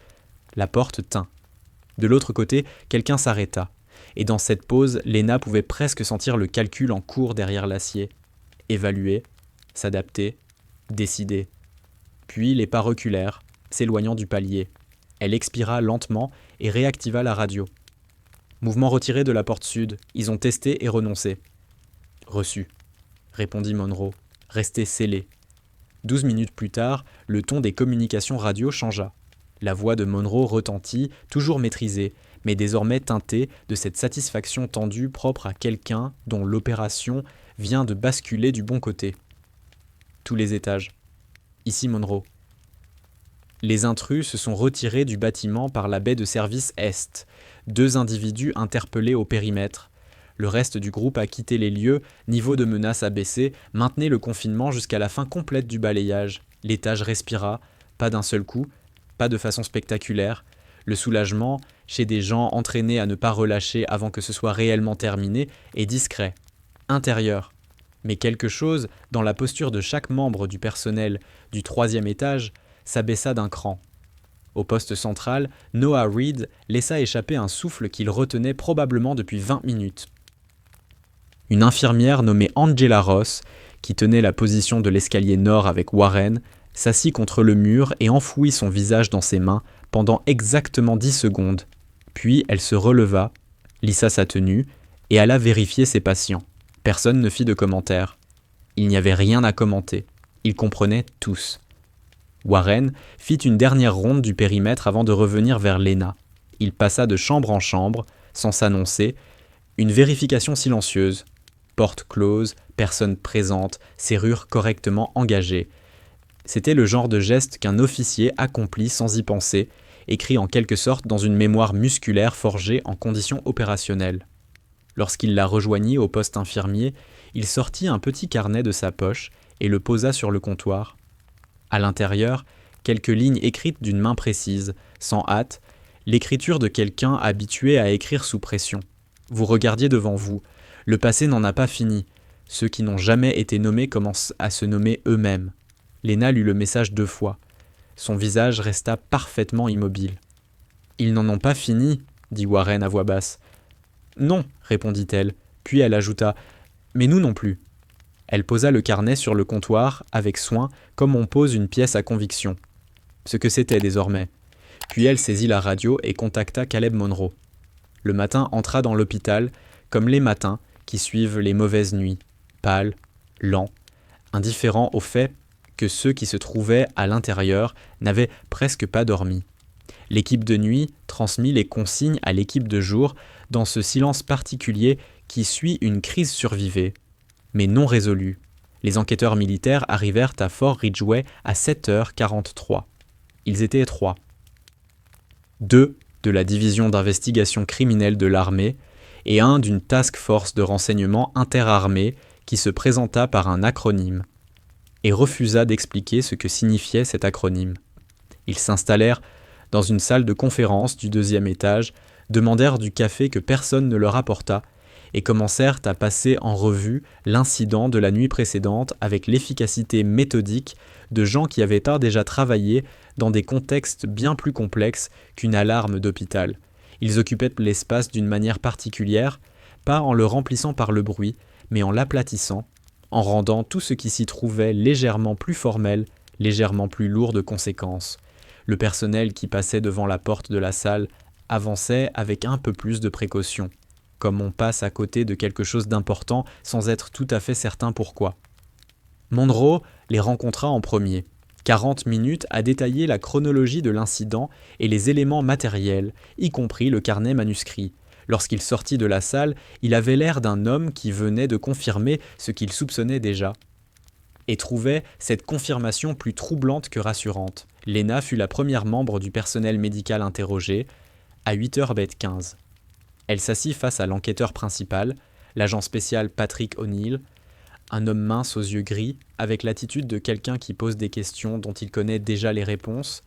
La porte tint. De l'autre côté, quelqu'un s'arrêta. Et dans cette pause, Lena pouvait presque sentir le calcul en cours derrière l'acier. Évaluer, s'adapter, décider. Puis les pas reculèrent, s'éloignant du palier. Elle expira lentement et réactiva la radio. Mouvement retiré de la porte sud. Ils ont testé et renoncé. Reçu, répondit Monroe. Resté scellé. 12 minutes plus tard, le ton des communications radio changea. La voix de Monroe retentit, toujours maîtrisée, mais désormais teintée de cette satisfaction tendue propre à quelqu'un dont l'opération vient de basculer du bon côté. Tous les étages. Ici Monroe. Les intrus se sont retirés du bâtiment par la baie de service Est. 2 individus interpellés au périmètre. Le reste du groupe a quitté les lieux, niveau de menace abaissé, maintenez le confinement jusqu'à la fin complète du balayage. L'étage respira, pas d'un seul coup, pas de façon spectaculaire. Le soulagement, chez des gens entraînés à ne pas relâcher avant que ce soit réellement terminé, est discret, intérieur. Mais quelque chose, dans la posture de chaque membre du personnel du 3e étage, s'abaissa d'un cran. Au poste central, Noah Reed laissa échapper un souffle qu'il retenait probablement depuis 20 minutes. Une infirmière nommée Angela Ross, qui tenait la position de l'escalier nord avec Warren, s'assit contre le mur et enfouit son visage dans ses mains pendant exactement 10 secondes. Puis elle se releva, lissa sa tenue et alla vérifier ses patients. Personne ne fit de commentaires. Il n'y avait rien à commenter. Ils comprenaient tous. Warren fit une dernière ronde du périmètre avant de revenir vers Lena. Il passa de chambre en chambre, sans s'annoncer, une vérification silencieuse. Porte close, personne présente, serrure correctement engagée. C'était le genre de geste qu'un officier accomplit sans y penser, écrit en quelque sorte dans une mémoire musculaire forgée en conditions opérationnelles. Lorsqu'il la rejoignit au poste infirmier, il sortit un petit carnet de sa poche et le posa sur le comptoir. À l'intérieur, quelques lignes écrites d'une main précise, sans hâte, l'écriture de quelqu'un habitué à écrire sous pression. Vous regardiez devant vous. Le passé n'en a pas fini. Ceux qui n'ont jamais été nommés commencent à se nommer eux-mêmes. Lena lut le message 2 fois. Son visage resta parfaitement immobile. « Ils n'en ont pas fini », dit Warren à voix basse. « Non », répondit-elle, puis elle ajouta « Mais nous non plus ». Elle posa le carnet sur le comptoir, avec soin, comme on pose une pièce à conviction. Ce que c'était désormais. Puis elle saisit la radio et contacta Caleb Monroe. Le matin entra dans l'hôpital, comme les matins qui suivent les mauvaises nuits, pâle, lent, indifférent au fait que ceux qui se trouvaient à l'intérieur n'avaient presque pas dormi. L'équipe de nuit transmit les consignes à l'équipe de jour dans ce silence particulier qui suit une crise survivée, mais non résolue. Les enquêteurs militaires arrivèrent à Fort Ridgeway à 7h43. Ils étaient 3. 2 de la division d'investigation criminelle de l'armée et un d'une task force de renseignement interarmée qui se présenta par un acronyme et refusa d'expliquer ce que signifiait cet acronyme. Ils s'installèrent dans une salle de conférence du 2e étage, demandèrent du café que personne ne leur apporta et commencèrent à passer en revue l'incident de la nuit précédente avec l'efficacité méthodique de gens qui avaient déjà travaillé dans des contextes bien plus complexes qu'une alarme d'hôpital. Ils occupaient l'espace d'une manière particulière, pas en le remplissant par le bruit, mais en l'aplatissant, en rendant tout ce qui s'y trouvait légèrement plus formel, légèrement plus lourd de conséquences. Le personnel qui passait devant la porte de la salle avançait avec un peu plus de précaution, comme on passe à côté de quelque chose d'important sans être tout à fait certain pourquoi. Monroe les rencontra en premier. 40 minutes à détailler la chronologie de l'incident et les éléments matériels, y compris le carnet manuscrit. Lorsqu'il sortit de la salle, il avait l'air d'un homme qui venait de confirmer ce qu'il soupçonnait déjà, et trouvait cette confirmation plus troublante que rassurante. Lena fut la première membre du personnel médical interrogé, à 8h15. Elle s'assit face à l'enquêteur principal, l'agent spécial Patrick O'Neill, un homme mince aux yeux gris, avec l'attitude de quelqu'un qui pose des questions dont il connaît déjà les réponses,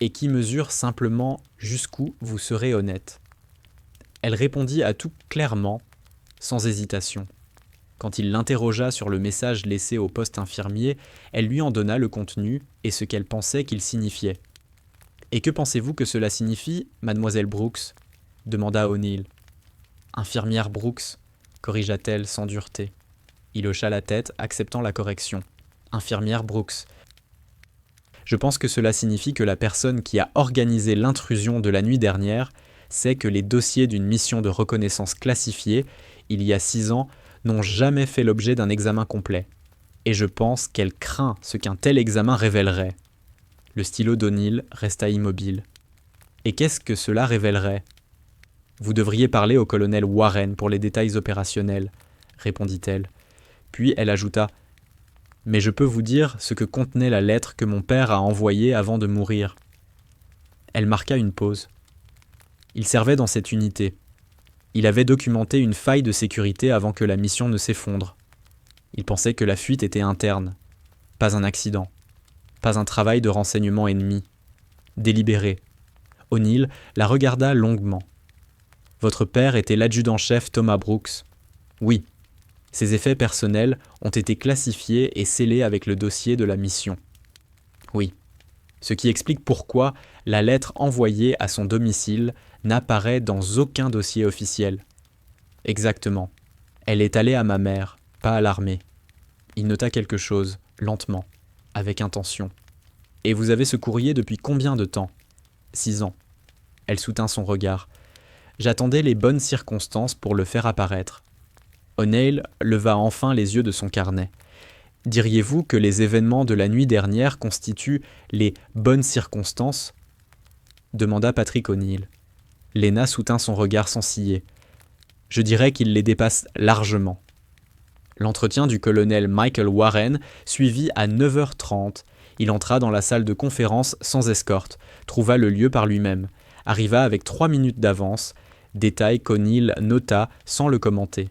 et qui mesure simplement jusqu'où vous serez honnête. Elle répondit à tout clairement, sans hésitation. Quand il l'interrogea sur le message laissé au poste infirmier, elle lui en donna le contenu et ce qu'elle pensait qu'il signifiait. « Et que pensez-vous que cela signifie, mademoiselle Brooks ?» demanda O'Neill. « Infirmière Brooks », corrigea-t-elle sans dureté. Il hocha la tête, acceptant la correction. « Infirmière Brooks. Je pense que cela signifie que la personne qui a organisé l'intrusion de la nuit dernière sait que les dossiers d'une mission de reconnaissance classifiée, il y a 6 ans, n'ont jamais fait l'objet d'un examen complet. Et je pense qu'elle craint ce qu'un tel examen révélerait. » Le stylo d'O'Neill resta immobile. « Et qu'est-ce que cela révélerait ? » « Vous devriez parler au colonel Warren pour les détails opérationnels, » répondit-elle. Puis elle ajouta « Mais je peux vous dire ce que contenait la lettre que mon père a envoyée avant de mourir. » Elle marqua une pause. Il servait dans cette unité. Il avait documenté une faille de sécurité avant que la mission ne s'effondre. Il pensait que la fuite était interne, pas un accident, pas un travail de renseignement ennemi, délibéré. O'Neill la regarda longuement. « Votre père était l'adjudant-chef Thomas Brooks. » « Oui. Ses effets personnels ont été classifiés et scellés avec le dossier de la mission. » « Oui. Ce qui explique pourquoi la lettre envoyée à son domicile n'apparaît dans aucun dossier officiel. » « Exactement. Elle est allée à ma mère, pas à l'armée. » Il nota quelque chose, lentement, avec intention. « Et vous avez ce courrier depuis combien de temps ? » 6 ans. Elle soutint son regard. J'attendais les bonnes circonstances pour le faire apparaître. O'Neill leva enfin les yeux de son carnet. Diriez-vous que les événements de la nuit dernière constituent les bonnes circonstances ? Demanda Patrick O'Neill. Lena soutint son regard sans ciller. Je dirais qu'il les dépasse largement. L'entretien du colonel Michael Warren suivit à 9h30. Il entra dans la salle de conférence sans escorte, trouva le lieu par lui-même, arriva avec 3 minutes d'avance, détail qu'O'Neill nota sans le commenter.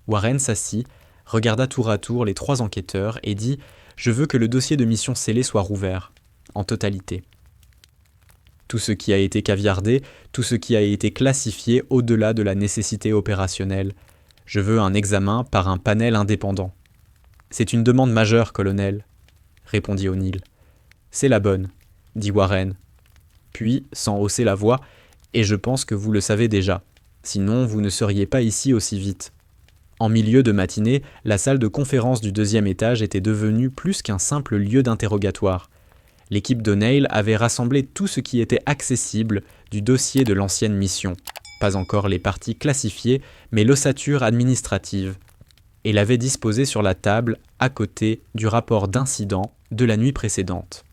Warren s'assit, regarda tour à tour les 3 enquêteurs et dit « Je veux que le dossier de mission scellé soit rouvert, en totalité. » tout ce qui a été caviardé, tout ce qui a été classifié au-delà de la nécessité opérationnelle. Je veux un examen par un panel indépendant. C'est une demande majeure, colonel, répondit O'Neill. C'est la bonne, dit Warren. Puis, sans hausser la voix, et je pense que vous le savez déjà, sinon vous ne seriez pas ici aussi vite. En milieu de matinée, la salle de conférence du 2e étage était devenue plus qu'un simple lieu d'interrogatoire. L'équipe d'O'Neill avait rassemblé tout ce qui était accessible du dossier de l'ancienne mission. Pas encore les parties classifiées, mais l'ossature administrative, et l'avait disposé sur la table à côté du rapport d'incident de la nuit précédente.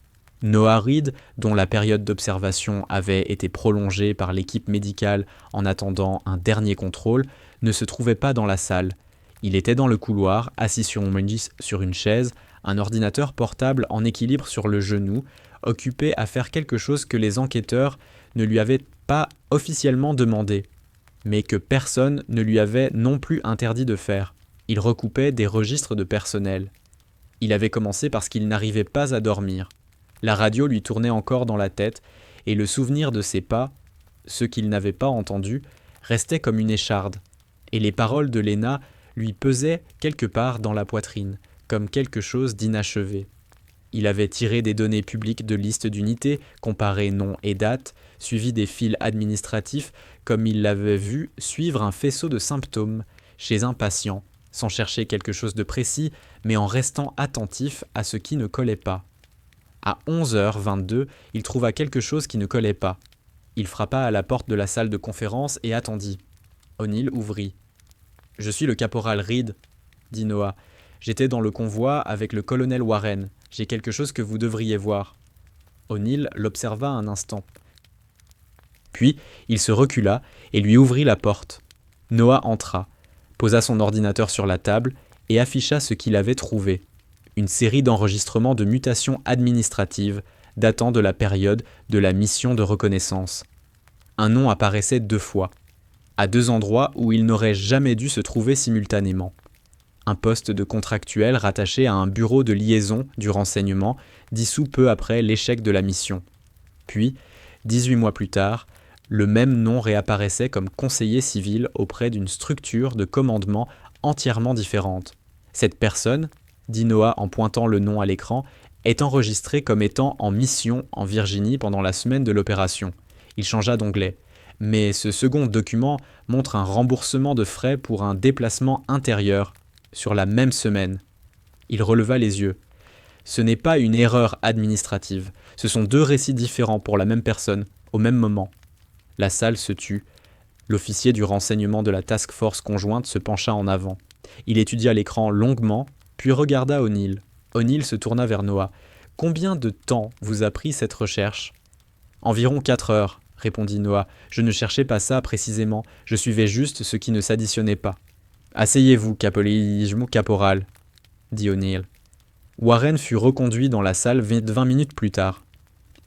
Noah Reed, dont la période d'observation avait été prolongée par l'équipe médicale en attendant un dernier contrôle, ne se trouvait pas dans la salle. Il était dans le couloir, assis sur une chaise, un ordinateur portable en équilibre sur le genou, occupé à faire quelque chose que les enquêteurs ne lui avaient pas officiellement demandé, mais que personne ne lui avait non plus interdit de faire. Il recoupait des registres de personnel. Il avait commencé parce qu'il n'arrivait pas à dormir. La radio lui tournait encore dans la tête, et le souvenir de ses pas, ceux qu'il n'avait pas entendus, restait comme une écharde, et les paroles de Lena lui pesaient quelque part dans la poitrine, comme quelque chose d'inachevé. Il avait tiré des données publiques de listes d'unités, comparé nom et date, suivi des fils administratifs, comme il l'avait vu suivre un faisceau de symptômes chez un patient, sans chercher quelque chose de précis, mais en restant attentif à ce qui ne collait pas. À 11h22, il trouva quelque chose qui ne collait pas. Il frappa à la porte de la salle de conférence et attendit. O'Neill ouvrit. « Je suis le caporal Reed, » dit Noah. « J'étais dans le convoi avec le colonel Warren. J'ai quelque chose que vous devriez voir. » O'Neill l'observa un instant. Puis, il se recula et lui ouvrit la porte. Noah entra, posa son ordinateur sur la table et afficha ce qu'il avait trouvé. Une série d'enregistrements de mutations administratives datant de la période de la mission de reconnaissance. Un nom apparaissait 2 fois, à 2 endroits où il n'aurait jamais dû se trouver simultanément. Un poste de contractuel rattaché à un bureau de liaison du renseignement, dissous peu après l'échec de la mission. Puis, 18 mois plus tard, le même nom réapparaissait comme conseiller civil auprès d'une structure de commandement entièrement différente. Cette personne, dit Noah en pointant le nom à l'écran, est enregistrée comme étant en mission en Virginie pendant la semaine de l'opération. Il changea d'onglet. Mais ce second document montre un remboursement de frais pour un déplacement intérieur sur la même semaine. Il releva les yeux. Ce n'est pas une erreur administrative. Ce sont 2 récits différents pour la même personne, au même moment. La salle se tut. L'officier du renseignement de la task force conjointe se pencha en avant. Il étudia l'écran longuement, puis regarda O'Neill. O'Neill se tourna vers Noah. « Combien de temps vous a pris cette recherche ?»« Environ 4 heures, » répondit Noah. « Je ne cherchais pas ça précisément, je suivais juste ce qui ne s'additionnait pas. »« Asseyez-vous, caporal, » dit O'Neill. Warren fut reconduit dans la salle 20 minutes plus tard.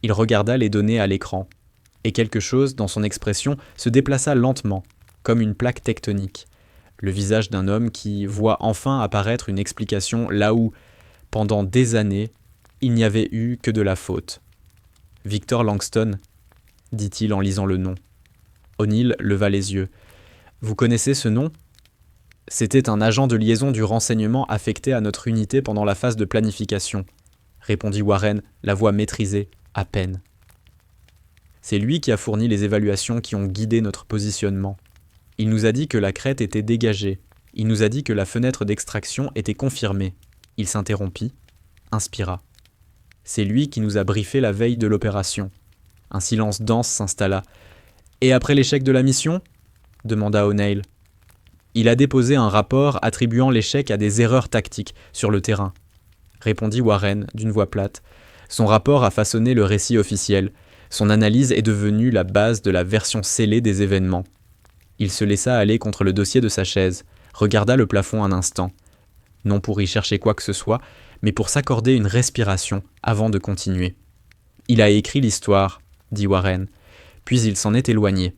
Il regarda les données à l'écran, et quelque chose dans son expression se déplaça lentement, comme une plaque tectonique. Le visage d'un homme qui voit enfin apparaître une explication là où, pendant des années, il n'y avait eu que de la faute. « Victor Langston », dit-il en lisant le nom. O'Neill leva les yeux. « Vous connaissez ce nom ? » « C'était un agent de liaison du renseignement affecté à notre unité pendant la phase de planification, » répondit Warren, la voix maîtrisée, à peine. « C'est lui qui a fourni les évaluations qui ont guidé notre positionnement. Il nous a dit que la crête était dégagée. Il nous a dit que la fenêtre d'extraction était confirmée. » Il s'interrompit, inspira. « C'est lui qui nous a briefé la veille de l'opération. » Un silence dense s'installa. « Et après l'échec de la mission ?» demanda O'Neill. Il a déposé un rapport attribuant l'échec à des erreurs tactiques sur le terrain, répondit Warren d'une voix plate. Son rapport a façonné le récit officiel. Son analyse est devenue la base de la version scellée des événements. Il se laissa aller contre le dossier de sa chaise, regarda le plafond un instant, non pour y chercher quoi que ce soit, mais pour s'accorder une respiration avant de continuer. Il a écrit l'histoire, dit Warren, puis il s'en est éloigné.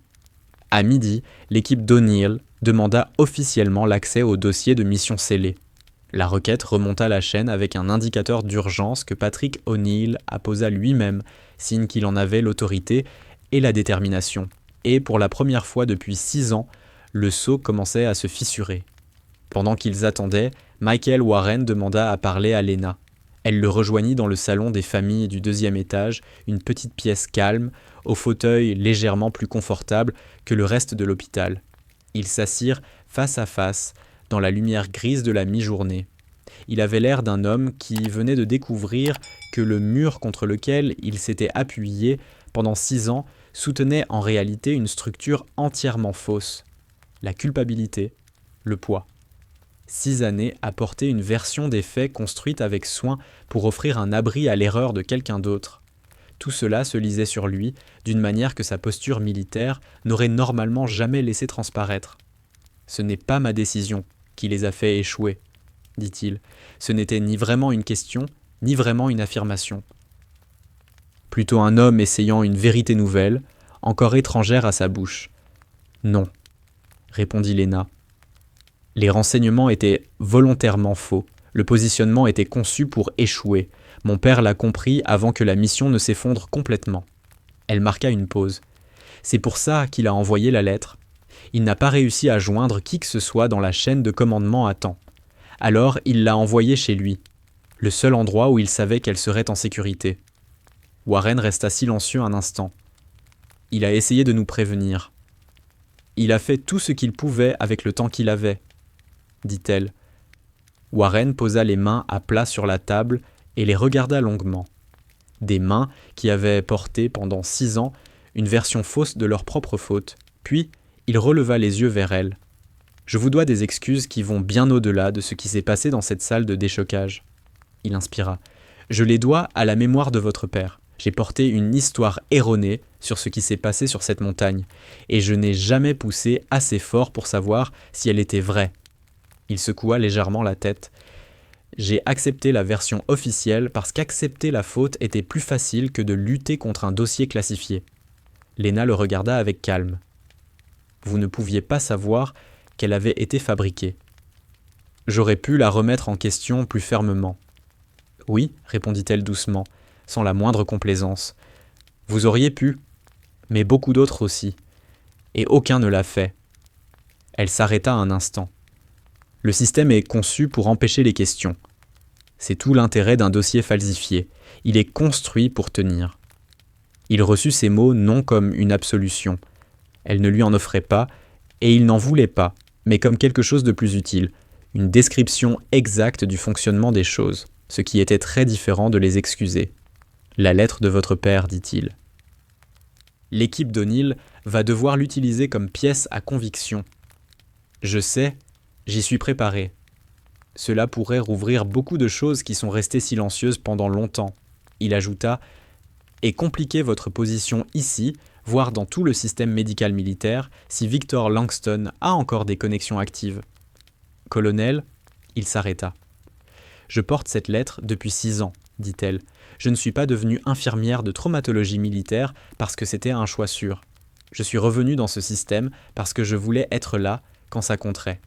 À midi, l'équipe d'O'Neill demanda officiellement l'accès au dossier de mission scellé. La requête remonta la chaîne avec un indicateur d'urgence que Patrick O'Neill apposa lui-même, signe qu'il en avait l'autorité et la détermination. Et pour la première fois depuis 6 ans, le seau commençait à se fissurer. Pendant qu'ils attendaient, Michael Warren demanda à parler à Lena. Elle le rejoignit dans le salon des familles du 2e étage, une petite pièce calme, au fauteuil légèrement plus confortable que le reste de l'hôpital. Ils s'assirent face à face, dans la lumière grise de la mi-journée. Il avait l'air d'un homme qui venait de découvrir que le mur contre lequel il s'était appuyé pendant 6 ans soutenait en réalité une structure entièrement fausse. La culpabilité, le poids. 6 années à porter une version des faits construite avec soin pour offrir un abri à l'erreur de quelqu'un d'autre. Tout cela se lisait sur lui d'une manière que sa posture militaire n'aurait normalement jamais laissé transparaître. « Ce n'est pas ma décision qui les a fait échouer », dit-il. Ce n'était ni vraiment une question, ni vraiment une affirmation. Plutôt un homme essayant une vérité nouvelle, encore étrangère à sa bouche. « Non », répondit Lena. Les renseignements étaient volontairement faux. Le positionnement était conçu pour échouer. Mon père l'a compris avant que la mission ne s'effondre complètement. Elle marqua une pause. C'est pour ça qu'il a envoyé la lettre. Il n'a pas réussi à joindre qui que ce soit dans la chaîne de commandement à temps. Alors il l'a envoyée chez lui, le seul endroit où il savait qu'elle serait en sécurité. Warren resta silencieux un instant. Il a essayé de nous prévenir. Il a fait tout ce qu'il pouvait avec le temps qu'il avait, dit-elle. Warren posa les mains à plat sur la table et les regarda longuement. Des mains qui avaient porté pendant 6 ans une version fausse de leur propre faute. Puis, il releva les yeux vers elle. « Je vous dois des excuses qui vont bien au-delà de ce qui s'est passé dans cette salle de déchocage. » Il inspira. « Je les dois à la mémoire de votre père. J'ai porté une histoire erronée sur ce qui s'est passé sur cette montagne, et je n'ai jamais poussé assez fort pour savoir si elle était vraie. » Il secoua légèrement la tête. « J'ai accepté la version officielle parce qu'accepter la faute était plus facile que de lutter contre un dossier classifié. » Lena le regarda avec calme. « Vous ne pouviez pas savoir qu'elle avait été fabriquée. » J'aurais pu la remettre en question plus fermement. « Oui, répondit-elle doucement, sans la moindre complaisance. Vous auriez pu, mais beaucoup d'autres aussi. Et aucun ne l'a fait. » Elle s'arrêta un instant. « Le système est conçu pour empêcher les questions. C'est tout l'intérêt d'un dossier falsifié. Il est construit pour tenir. » Il reçut ces mots non comme une absolution. Elle ne lui en offrait pas, et il n'en voulait pas, mais comme quelque chose de plus utile, une description exacte du fonctionnement des choses, ce qui était très différent de les excuser. « La lettre de votre père, dit-il. L'équipe d'O'Neill va devoir l'utiliser comme pièce à conviction. Je sais, j'y suis préparé. Cela pourrait rouvrir beaucoup de choses qui sont restées silencieuses pendant longtemps. » Il ajouta « et compliquer votre position ici, voire dans tout le système médical militaire, si Victor Langston a encore des connexions actives. » Colonel, il s'arrêta. « Je porte cette lettre depuis 6 ans, dit-elle. Je ne suis pas devenue infirmière de traumatologie militaire parce que c'était un choix sûr. Je suis revenue dans ce système parce que je voulais être là quand ça compterait. »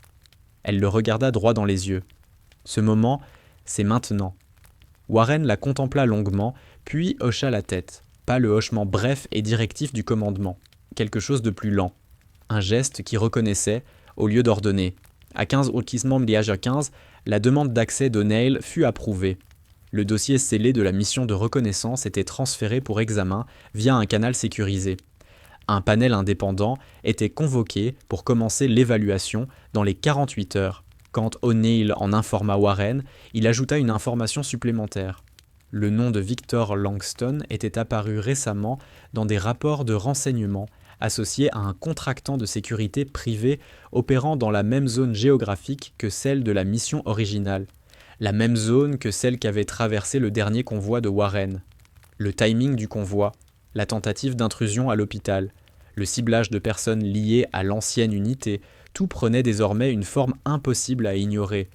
Elle le regarda droit dans les yeux. « Ce moment, c'est maintenant. » Warren la contempla longuement, puis hocha la tête. Pas le hochement bref et directif du commandement. Quelque chose de plus lent. Un geste qui reconnaissait, au lieu d'ordonner. À 15 Outquisement Mliaja 15, la demande d'accès d'O'Neill fut approuvée. Le dossier scellé de la mission de reconnaissance était transféré pour examen via un canal sécurisé. Un panel indépendant était convoqué pour commencer l'évaluation dans les 48 heures. Quand O'Neill en informa Warren, il ajouta une information supplémentaire. Le nom de Victor Langston était apparu récemment dans des rapports de renseignement associés à un contractant de sécurité privé opérant dans la même zone géographique que celle de la mission originale, la même zone que celle qu'avait traversé le dernier convoi de Warren. Le timing du convoi, la tentative d'intrusion à l'hôpital, le ciblage de personnes liées à l'ancienne unité, tout prenait désormais une forme impossible à ignorer.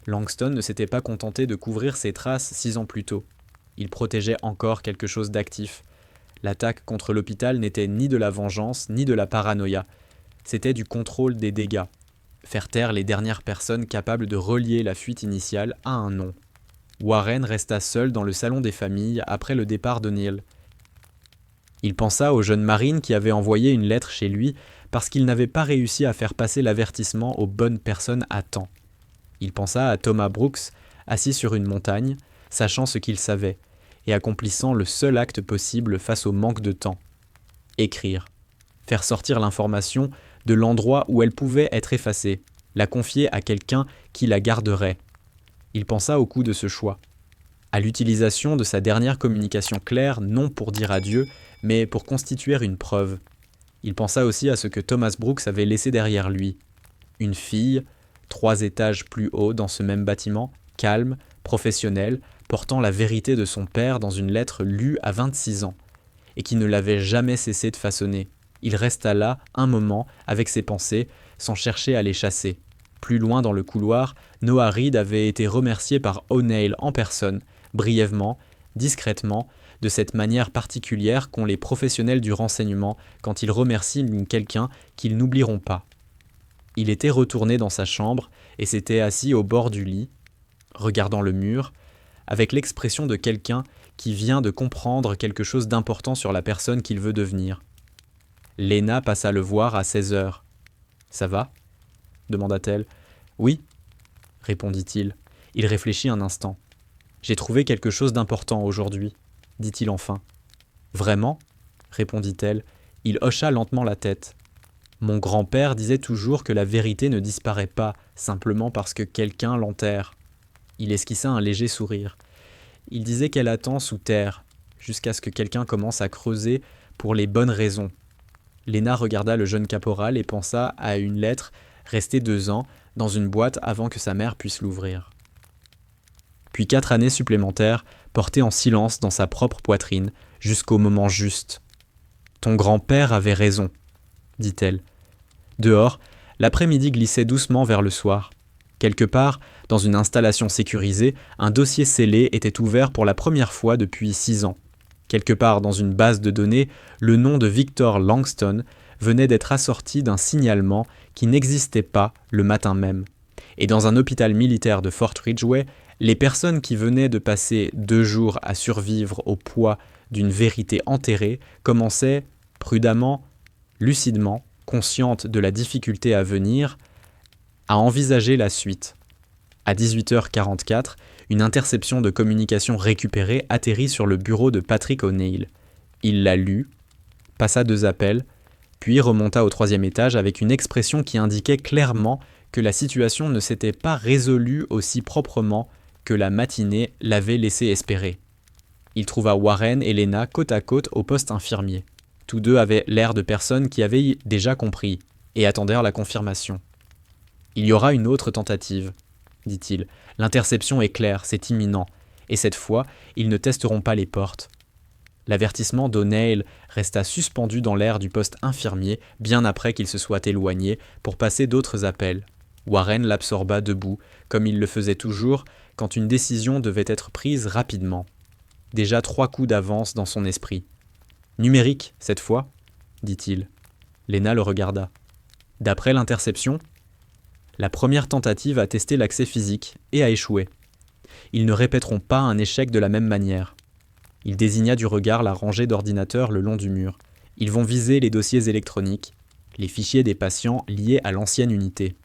Langston ne s'était pas contenté de couvrir ses traces 6 ans plus tôt. Il protégeait encore quelque chose d'actif. L'attaque contre l'hôpital n'était ni de la vengeance ni de la paranoïa. C'était du contrôle des dégâts. faire taire les dernières personnes capables de relier la fuite initiale à un nom. Warren resta seul dans le salon des familles après le départ d'O'Neill. Il pensa au jeune marine qui avait envoyé une lettre chez lui parce qu'il n'avait pas réussi à faire passer l'avertissement aux bonnes personnes à temps. Il pensa à Thomas Brooks, assis sur une montagne, sachant ce qu'il savait, et accomplissant le seul acte possible face au manque de temps. Écrire. Faire sortir l'information de l'endroit où elle pouvait être effacée, la confier à quelqu'un qui la garderait. Il pensa au coût de ce choix, à l'utilisation de sa dernière communication claire, non pour dire adieu, mais pour constituer une preuve. Il pensa aussi à ce que Thomas Brooks avait laissé derrière lui. Une fille, 3 étages plus haut dans ce même bâtiment, calme, professionnelle, portant la vérité de son père dans une lettre lue à 26 ans, et qui ne l'avait jamais cessé de façonner. Il resta là un moment avec ses pensées, sans chercher à les chasser. Plus loin dans le couloir, Noah Reid avait été remercié par O'Neill en personne, brièvement, discrètement, de cette manière particulière qu'ont les professionnels du renseignement quand ils remercient quelqu'un qu'ils n'oublieront pas. Il était retourné dans sa chambre et s'était assis au bord du lit, regardant le mur, avec l'expression de quelqu'un qui vient de comprendre quelque chose d'important sur la personne qu'il veut devenir. Lena passa le voir à 16 heures. « Ça va ?» demanda-t-elle. « Oui, » répondit-il. Il réfléchit un instant. « J'ai trouvé quelque chose d'important aujourd'hui, » dit-il enfin. « Vraiment ?» répondit-elle. Il hocha lentement la tête. « Mon grand-père disait toujours que la vérité ne disparaît pas simplement parce que quelqu'un l'enterre. » Il esquissa un léger sourire. Il disait qu'elle attend sous terre, jusqu'à ce que quelqu'un commence à creuser pour les bonnes raisons. Lena regarda le jeune caporal et pensa à une lettre restée 2 ans dans une boîte avant que sa mère puisse l'ouvrir. Puis 4 années supplémentaires portées en silence dans sa propre poitrine jusqu'au moment juste. « Ton grand-père avait raison, » dit-elle. Dehors, l'après-midi glissait doucement vers le soir. Quelque part, dans une installation sécurisée, un dossier scellé était ouvert pour la première fois depuis 6 ans. Quelque part dans une base de données, le nom de Victor Langston venait d'être assorti d'un signalement qui n'existait pas le matin même. Et dans un hôpital militaire de Fort Ridgeway, les personnes qui venaient de passer 2 jours à survivre au poids d'une vérité enterrée commençaient, prudemment, lucidement, conscientes de la difficulté à venir, à envisager la suite. À 18h44, une interception de communication récupérée atterrit sur le bureau de Patrick O'Neill. Il la lut, passa 2 appels, puis remonta au 3e étage avec une expression qui indiquait clairement que la situation ne s'était pas résolue aussi proprement que la matinée l'avait laissé espérer. Il trouva Warren et Lena côte à côte au poste infirmier. Tous deux avaient l'air de personnes qui avaient déjà compris et attendirent la confirmation. « Il y aura une autre tentative, » dit-il. « L'interception est claire, c'est imminent. Et cette fois, ils ne testeront pas les portes. » L'avertissement d'O'Neill resta suspendu dans l'air du poste infirmier bien après qu'il se soit éloigné pour passer d'autres appels. Warren l'absorba debout, comme il le faisait toujours quand une décision devait être prise rapidement. Déjà 3 coups d'avance dans son esprit. « Numérique, cette fois ?» dit-il. Lena le regarda. « D'après l'interception ?» La première tentative a testé l'accès physique et a échoué. Ils ne répéteront pas un échec de la même manière. Il désigna du regard la rangée d'ordinateurs le long du mur. Ils vont viser les dossiers électroniques, les fichiers des patients liés à l'ancienne unité.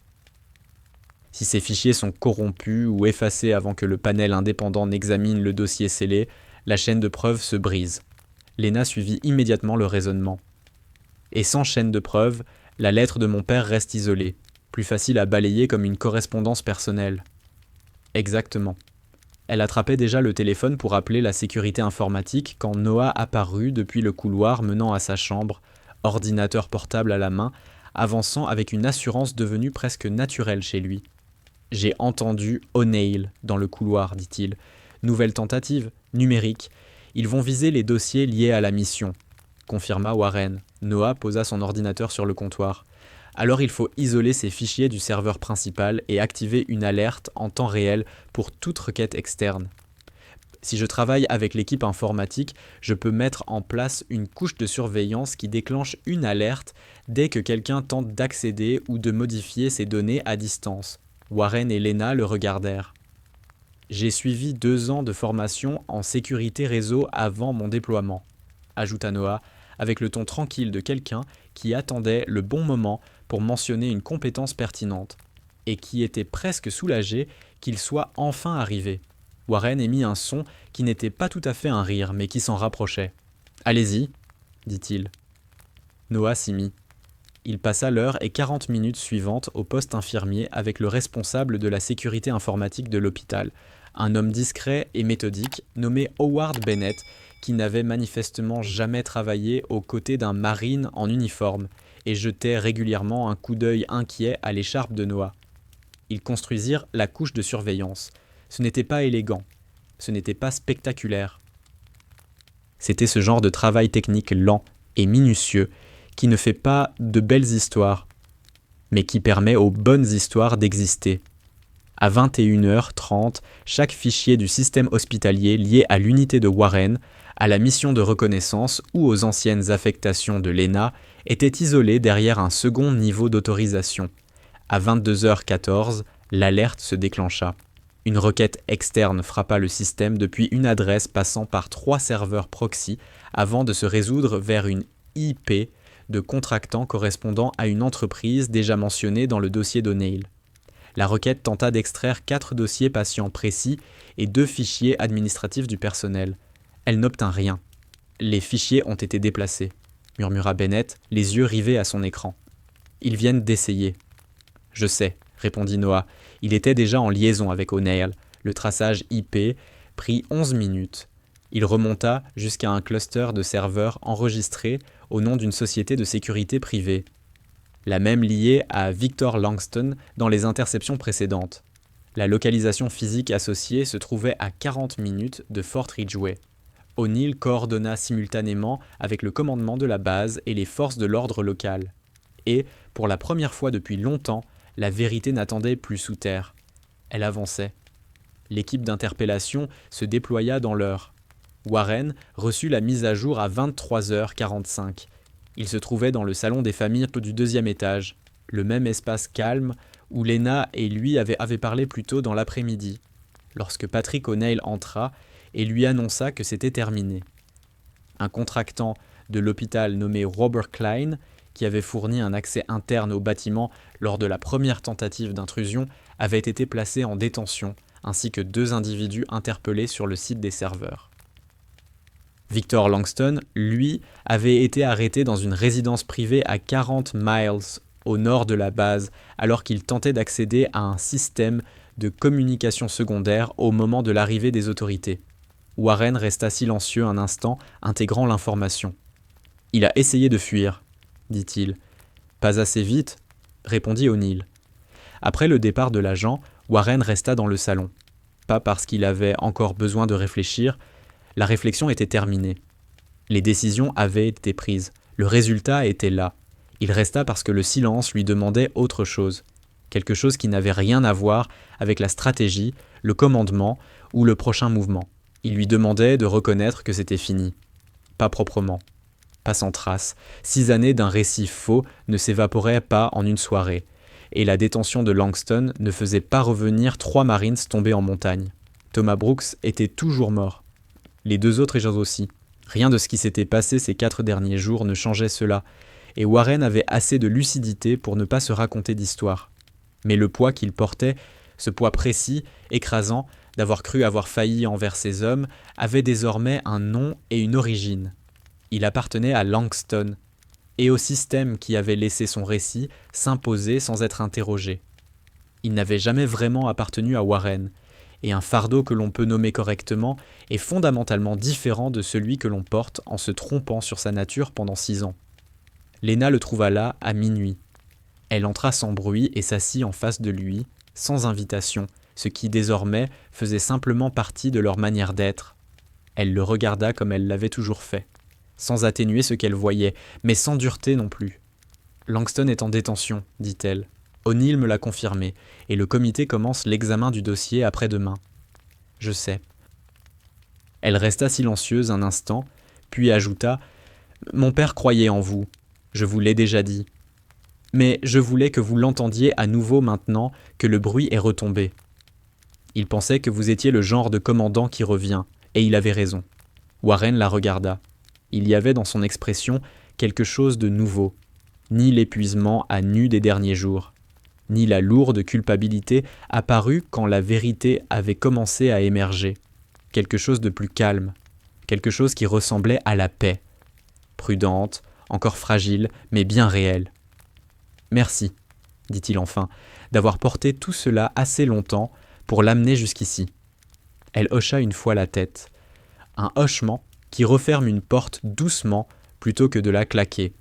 Si ces fichiers sont corrompus ou effacés avant que le panel indépendant n'examine le dossier scellé, la chaîne de preuves se brise. Lena suivit immédiatement le raisonnement. Et sans chaîne de preuves, la lettre de mon père reste isolée, plus facile à balayer comme une correspondance personnelle. Exactement. Elle attrapait déjà le téléphone pour appeler la sécurité informatique quand Noah apparut depuis le couloir menant à sa chambre, ordinateur portable à la main, avançant avec une assurance devenue presque naturelle chez lui. « J'ai entendu O'Neill dans le couloir, dit-il. Nouvelle tentative, numérique. Ils vont viser les dossiers liés à la mission, » confirma Warren. Noah posa son ordinateur sur le comptoir. Alors il faut isoler ces fichiers du serveur principal et activer une alerte en temps réel pour toute requête externe. Si je travaille avec l'équipe informatique, je peux mettre en place une couche de surveillance qui déclenche une alerte dès que quelqu'un tente d'accéder ou de modifier ses données à distance. Warren et Lena le regardèrent. J'ai suivi 2 ans de formation en sécurité réseau avant mon déploiement, ajouta Noah, avec le ton tranquille de quelqu'un qui attendait le bon moment pour mentionner une compétence pertinente, et qui était presque soulagé qu'il soit enfin arrivé. Warren émit un son qui n'était pas tout à fait un rire, mais qui s'en rapprochait. « Allez-y, dit-il. Noah s'y mit. Il passa l'heure et 40 minutes suivantes au poste infirmier avec le responsable de la sécurité informatique de l'hôpital, un homme discret et méthodique nommé Howard Bennett, qui n'avait manifestement jamais travaillé aux côtés d'un marine en uniforme et jetait régulièrement un coup d'œil inquiet à l'écharpe de Noah. Ils construisirent la couche de surveillance. Ce n'était pas élégant, ce n'était pas spectaculaire. C'était ce genre de travail technique lent et minutieux qui ne fait pas de belles histoires, mais qui permet aux bonnes histoires d'exister. À 21h30, chaque fichier du système hospitalier lié à l'unité de Warren, à la mission de reconnaissance ou aux anciennes affectations de Lena était isolé derrière un second niveau d'autorisation. À 22h14, l'alerte se déclencha. Une requête externe frappa le système depuis une adresse passant par 3 serveurs proxy avant de se résoudre vers une IP de contractant correspondant à une entreprise déjà mentionnée dans le dossier d'O'Neill. La requête tenta d'extraire 4 dossiers patients précis et 2 fichiers administratifs du personnel. Elle n'obtint rien. « Les fichiers ont été déplacés », murmura Bennett, les yeux rivés à son écran. « Ils viennent d'essayer. »« Je sais », répondit Noah. Il était déjà en liaison avec O'Neill. Le traçage IP prit 11 minutes. Il remonta jusqu'à un cluster de serveurs enregistrés au nom d'une société de sécurité privée, la même liée à Victor Langston dans les interceptions précédentes. La localisation physique associée se trouvait à 40 minutes de Fort Ridgeway. O'Neill coordonna simultanément avec le commandement de la base et les forces de l'ordre local. Et, pour la première fois depuis longtemps, la vérité n'attendait plus sous terre. Elle avançait. L'équipe d'interpellation se déploya dans l'heure. Warren reçut la mise à jour à 23h45. Il se trouvait dans le salon des familles du 2e étage, le même espace calme où Lena et lui avaient parlé plus tôt dans l'après-midi, lorsque Patrick O'Neill entra et lui annonça que c'était terminé. Un contractant de l'hôpital nommé Robert Klein, qui avait fourni un accès interne au bâtiment lors de la première tentative d'intrusion, avait été placé en détention, ainsi que 2 individus interpellés sur le site des serveurs. Victor Langston, lui, avait été arrêté dans une résidence privée à 40 miles au nord de la base, alors qu'il tentait d'accéder à un système de communication secondaire au moment de l'arrivée des autorités. Warren resta silencieux un instant, intégrant l'information. « Il a essayé de fuir, » dit-il. « Pas assez vite, » répondit O'Neill. Après le départ de l'agent, Warren resta dans le salon. Pas parce qu'il avait encore besoin de réfléchir, la réflexion était terminée. Les décisions avaient été prises, le résultat était là. Il resta parce que le silence lui demandait autre chose, quelque chose qui n'avait rien à voir avec la stratégie, le commandement ou le prochain mouvement. Il lui demandait de reconnaître que c'était fini. Pas proprement, pas sans trace. 6 années d'un récit faux ne s'évaporaient pas en une soirée, et la détention de Langston ne faisait pas revenir 3 Marines tombés en montagne. Thomas Brooks était toujours mort. Les 2 autres aussi. Rien de ce qui s'était passé ces 4 derniers jours ne changeait cela, et Warren avait assez de lucidité pour ne pas se raconter d'histoire. Mais le poids qu'il portait, ce poids précis, écrasant, d'avoir cru avoir failli envers ces hommes, avait désormais un nom et une origine. Il appartenait à Langston, et au système qui avait laissé son récit s'imposer sans être interrogé. Il n'avait jamais vraiment appartenu à Warren, et un fardeau que l'on peut nommer correctement est fondamentalement différent de celui que l'on porte en se trompant sur sa nature pendant 6 ans. Lena le trouva là à minuit. Elle entra sans bruit et s'assit en face de lui, sans invitation, ce qui désormais faisait simplement partie de leur manière d'être. Elle le regarda comme elle l'avait toujours fait, sans atténuer ce qu'elle voyait, mais sans dureté non plus. « Langston est en détention, dit-elle. O'Neill me l'a confirmé, et le comité commence l'examen du dossier après-demain. » « Je sais. » Elle resta silencieuse un instant, puis ajouta « Mon père croyait en vous, je vous l'ai déjà dit. Mais je voulais que vous l'entendiez à nouveau maintenant que le bruit est retombé. Il pensait que vous étiez le genre de commandant qui revient, et il avait raison. » Warren la regarda. Il y avait dans son expression quelque chose de nouveau, ni l'épuisement à nu des derniers jours, ni la lourde culpabilité apparue quand la vérité avait commencé à émerger, quelque chose de plus calme, quelque chose qui ressemblait à la paix, prudente, encore fragile, mais bien réelle. « Merci, dit-il enfin, d'avoir porté tout cela assez longtemps pour l'amener jusqu'ici. » Elle hocha une fois la tête, un hochement qui referme une porte doucement plutôt que de la claquer,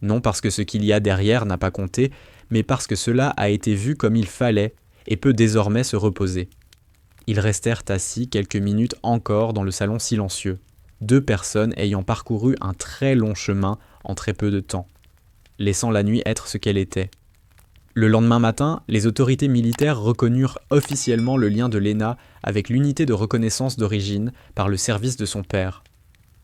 non parce que ce qu'il y a derrière n'a pas compté, mais parce que cela a été vu comme il fallait et peut désormais se reposer. Ils restèrent assis quelques minutes encore dans le salon silencieux, deux personnes ayant parcouru un très long chemin en très peu de temps, laissant la nuit être ce qu'elle était. Le lendemain matin, les autorités militaires reconnurent officiellement le lien de Lena avec l'unité de reconnaissance d'origine par le service de son père.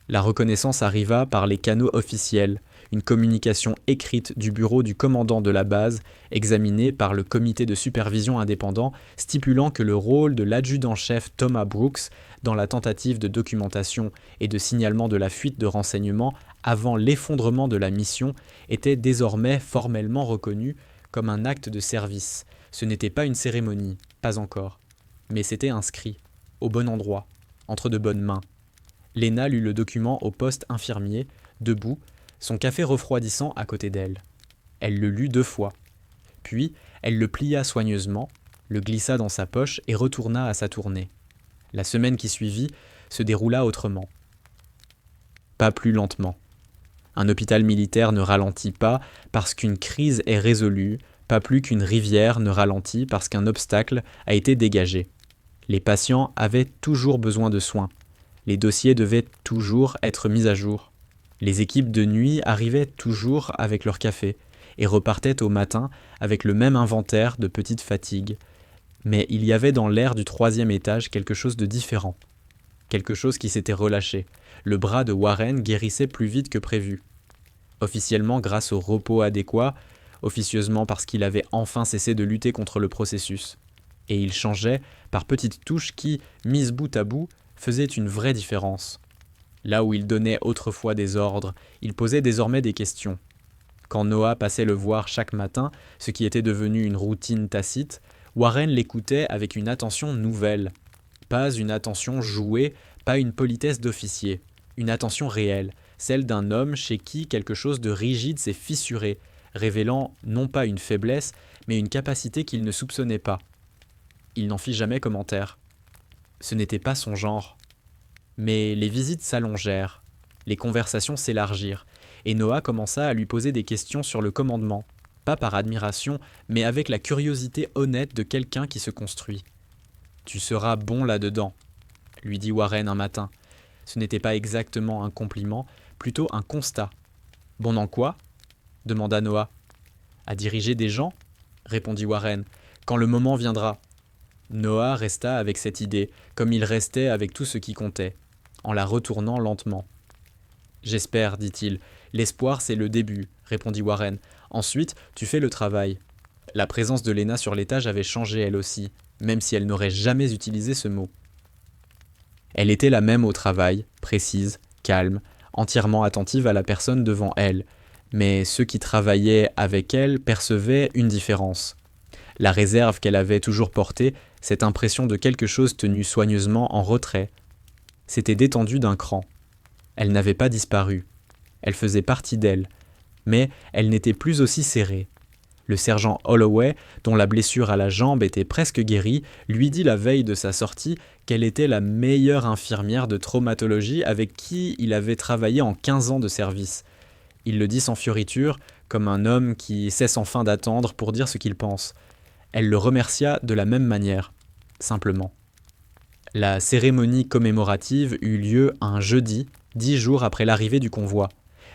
La reconnaissance arriva par les canaux officiels, une communication écrite du bureau du commandant de la base, examinée par le comité de supervision indépendant, stipulant que le rôle de l'adjudant-chef Thomas Brooks dans la tentative de documentation et de signalement de la fuite de renseignements avant l'effondrement de la mission était désormais formellement reconnu comme un acte de service. Ce n'était pas une cérémonie, pas encore, mais c'était inscrit, au bon endroit, entre de bonnes mains. Lena lut le document au poste infirmier, debout, son café refroidissant à côté d'elle. Elle le lut 2 fois. Puis, elle le plia soigneusement, le glissa dans sa poche et retourna à sa tournée. La semaine qui suivit se déroula autrement. Pas plus lentement. Un hôpital militaire ne ralentit pas parce qu'une crise est résolue, pas plus qu'une rivière ne ralentit parce qu'un obstacle a été dégagé. Les patients avaient toujours besoin de soins. Les dossiers devaient toujours être mis à jour. Les équipes de nuit arrivaient toujours avec leur café et repartaient au matin avec le même inventaire de petites fatigues. Mais il y avait dans l'air du 3e étage quelque chose de différent. Quelque chose qui s'était relâché. Le bras de Warren guérissait plus vite que prévu. Officiellement grâce au repos adéquat, officieusement parce qu'il avait enfin cessé de lutter contre le processus. Et il changeait par petites touches qui, mises bout à bout, faisaient une vraie différence. Là où il donnait autrefois des ordres, il posait désormais des questions. Quand Noah passait le voir chaque matin, ce qui était devenu une routine tacite, Warren l'écoutait avec une attention nouvelle. Pas une attention jouée, pas une politesse d'officier. Une attention réelle, celle d'un homme chez qui quelque chose de rigide s'est fissuré, révélant non pas une faiblesse, mais une capacité qu'il ne soupçonnait pas. Il n'en fit jamais commentaire. Ce n'était pas son genre. Mais les visites s'allongèrent, les conversations s'élargirent, et Noah commença à lui poser des questions sur le commandement, pas par admiration, mais avec la curiosité honnête de quelqu'un qui se construit. « Tu seras bon là-dedans », lui dit Warren un matin. Ce n'était pas exactement un compliment, plutôt un constat. « Bon en quoi ?» demanda Noah. « À diriger des gens ?» répondit Warren. « Quand le moment viendra. » Noah resta avec cette idée, comme il restait avec tout ce qui comptait, en la retournant lentement. « J'espère, dit-il. L'espoir, c'est le début, répondit Warren. Ensuite, tu fais le travail. » La présence de Lena sur l'étage avait changé elle aussi, même si elle n'aurait jamais utilisé ce mot. Elle était la même au travail, précise, calme, entièrement attentive à la personne devant elle, mais ceux qui travaillaient avec elle percevaient une différence. La réserve qu'elle avait toujours portée, cette impression de quelque chose tenu soigneusement en retrait, s'était détendue d'un cran. Elle n'avait pas disparu. Elle faisait partie d'elle, mais elle n'était plus aussi serrée. Le sergent Holloway, dont la blessure à la jambe était presque guérie, lui dit la veille de sa sortie qu'elle était la meilleure infirmière de traumatologie avec qui il avait travaillé en 15 ans de service. Il le dit sans fioriture, comme un homme qui cesse enfin d'attendre pour dire ce qu'il pense. Elle le remercia de la même manière, simplement. La cérémonie commémorative eut lieu un jeudi, 10 jours après l'arrivée du convoi.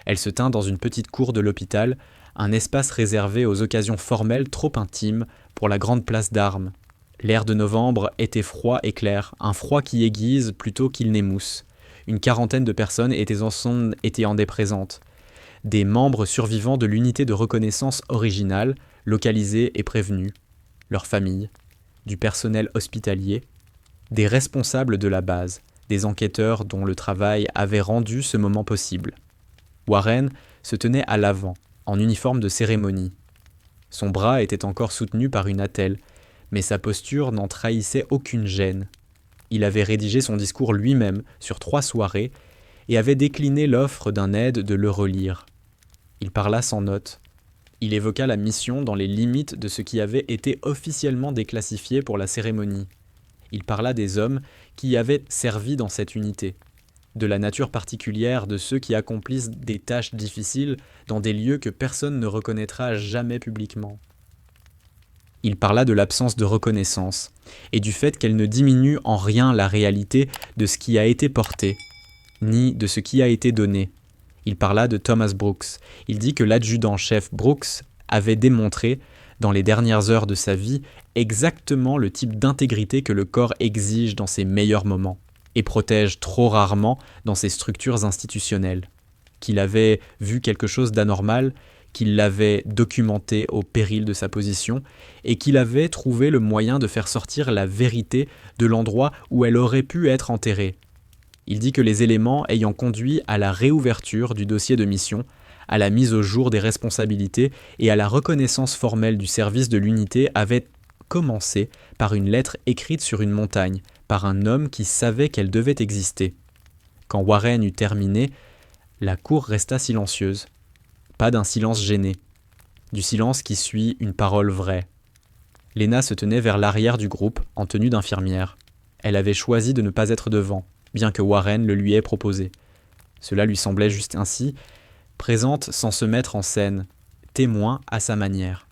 Elle se tint dans une petite cour de l'hôpital, un espace réservé aux occasions formelles trop intimes pour la grande place d'armes. L'air de novembre était froid et clair, un froid qui aiguise plutôt qu'il n'émousse. Une quarantaine de personnes étaient en présentes. Des membres survivants de l'unité de reconnaissance originale, localisés et prévenus, leurs familles, du personnel hospitalier, des responsables de la base, des enquêteurs dont le travail avait rendu ce moment possible. Warren se tenait à l'avant, en uniforme de cérémonie. Son bras était encore soutenu par une attelle, mais sa posture n'en trahissait aucune gêne. Il avait rédigé son discours lui-même sur 3 soirées et avait décliné l'offre d'un aide de le relire. Il parla sans notes. Il évoqua la mission dans les limites de ce qui avait été officiellement déclassifié pour la cérémonie. Il parla des hommes qui y avaient servi dans cette unité, de la nature particulière de ceux qui accomplissent des tâches difficiles dans des lieux que personne ne reconnaîtra jamais publiquement. Il parla de l'absence de reconnaissance et du fait qu'elle ne diminue en rien la réalité de ce qui a été porté, ni de ce qui a été donné. Il parla de Thomas Brooks. Il dit que l'adjudant-chef Brooks avait démontré, dans les dernières heures de sa vie, exactement le type d'intégrité que le corps exige dans ses meilleurs moments et protège trop rarement dans ses structures institutionnelles. Qu'il avait vu quelque chose d'anormal, qu'il l'avait documenté au péril de sa position et qu'il avait trouvé le moyen de faire sortir la vérité de l'endroit où elle aurait pu être enterrée. Il dit que les éléments ayant conduit à la réouverture du dossier de mission, à la mise au jour des responsabilités et à la reconnaissance formelle du service de l'unité avaient commencé par une lettre écrite sur une montagne, par un homme qui savait qu'elle devait exister. Quand Warren eut terminé, la cour resta silencieuse. Pas d'un silence gêné, du silence qui suit une parole vraie. Lena se tenait vers l'arrière du groupe, en tenue d'infirmière. Elle avait choisi de ne pas être devant, bien que Warren le lui ait proposé. Cela lui semblait juste ainsi, présente sans se mettre en scène, témoin à sa manière.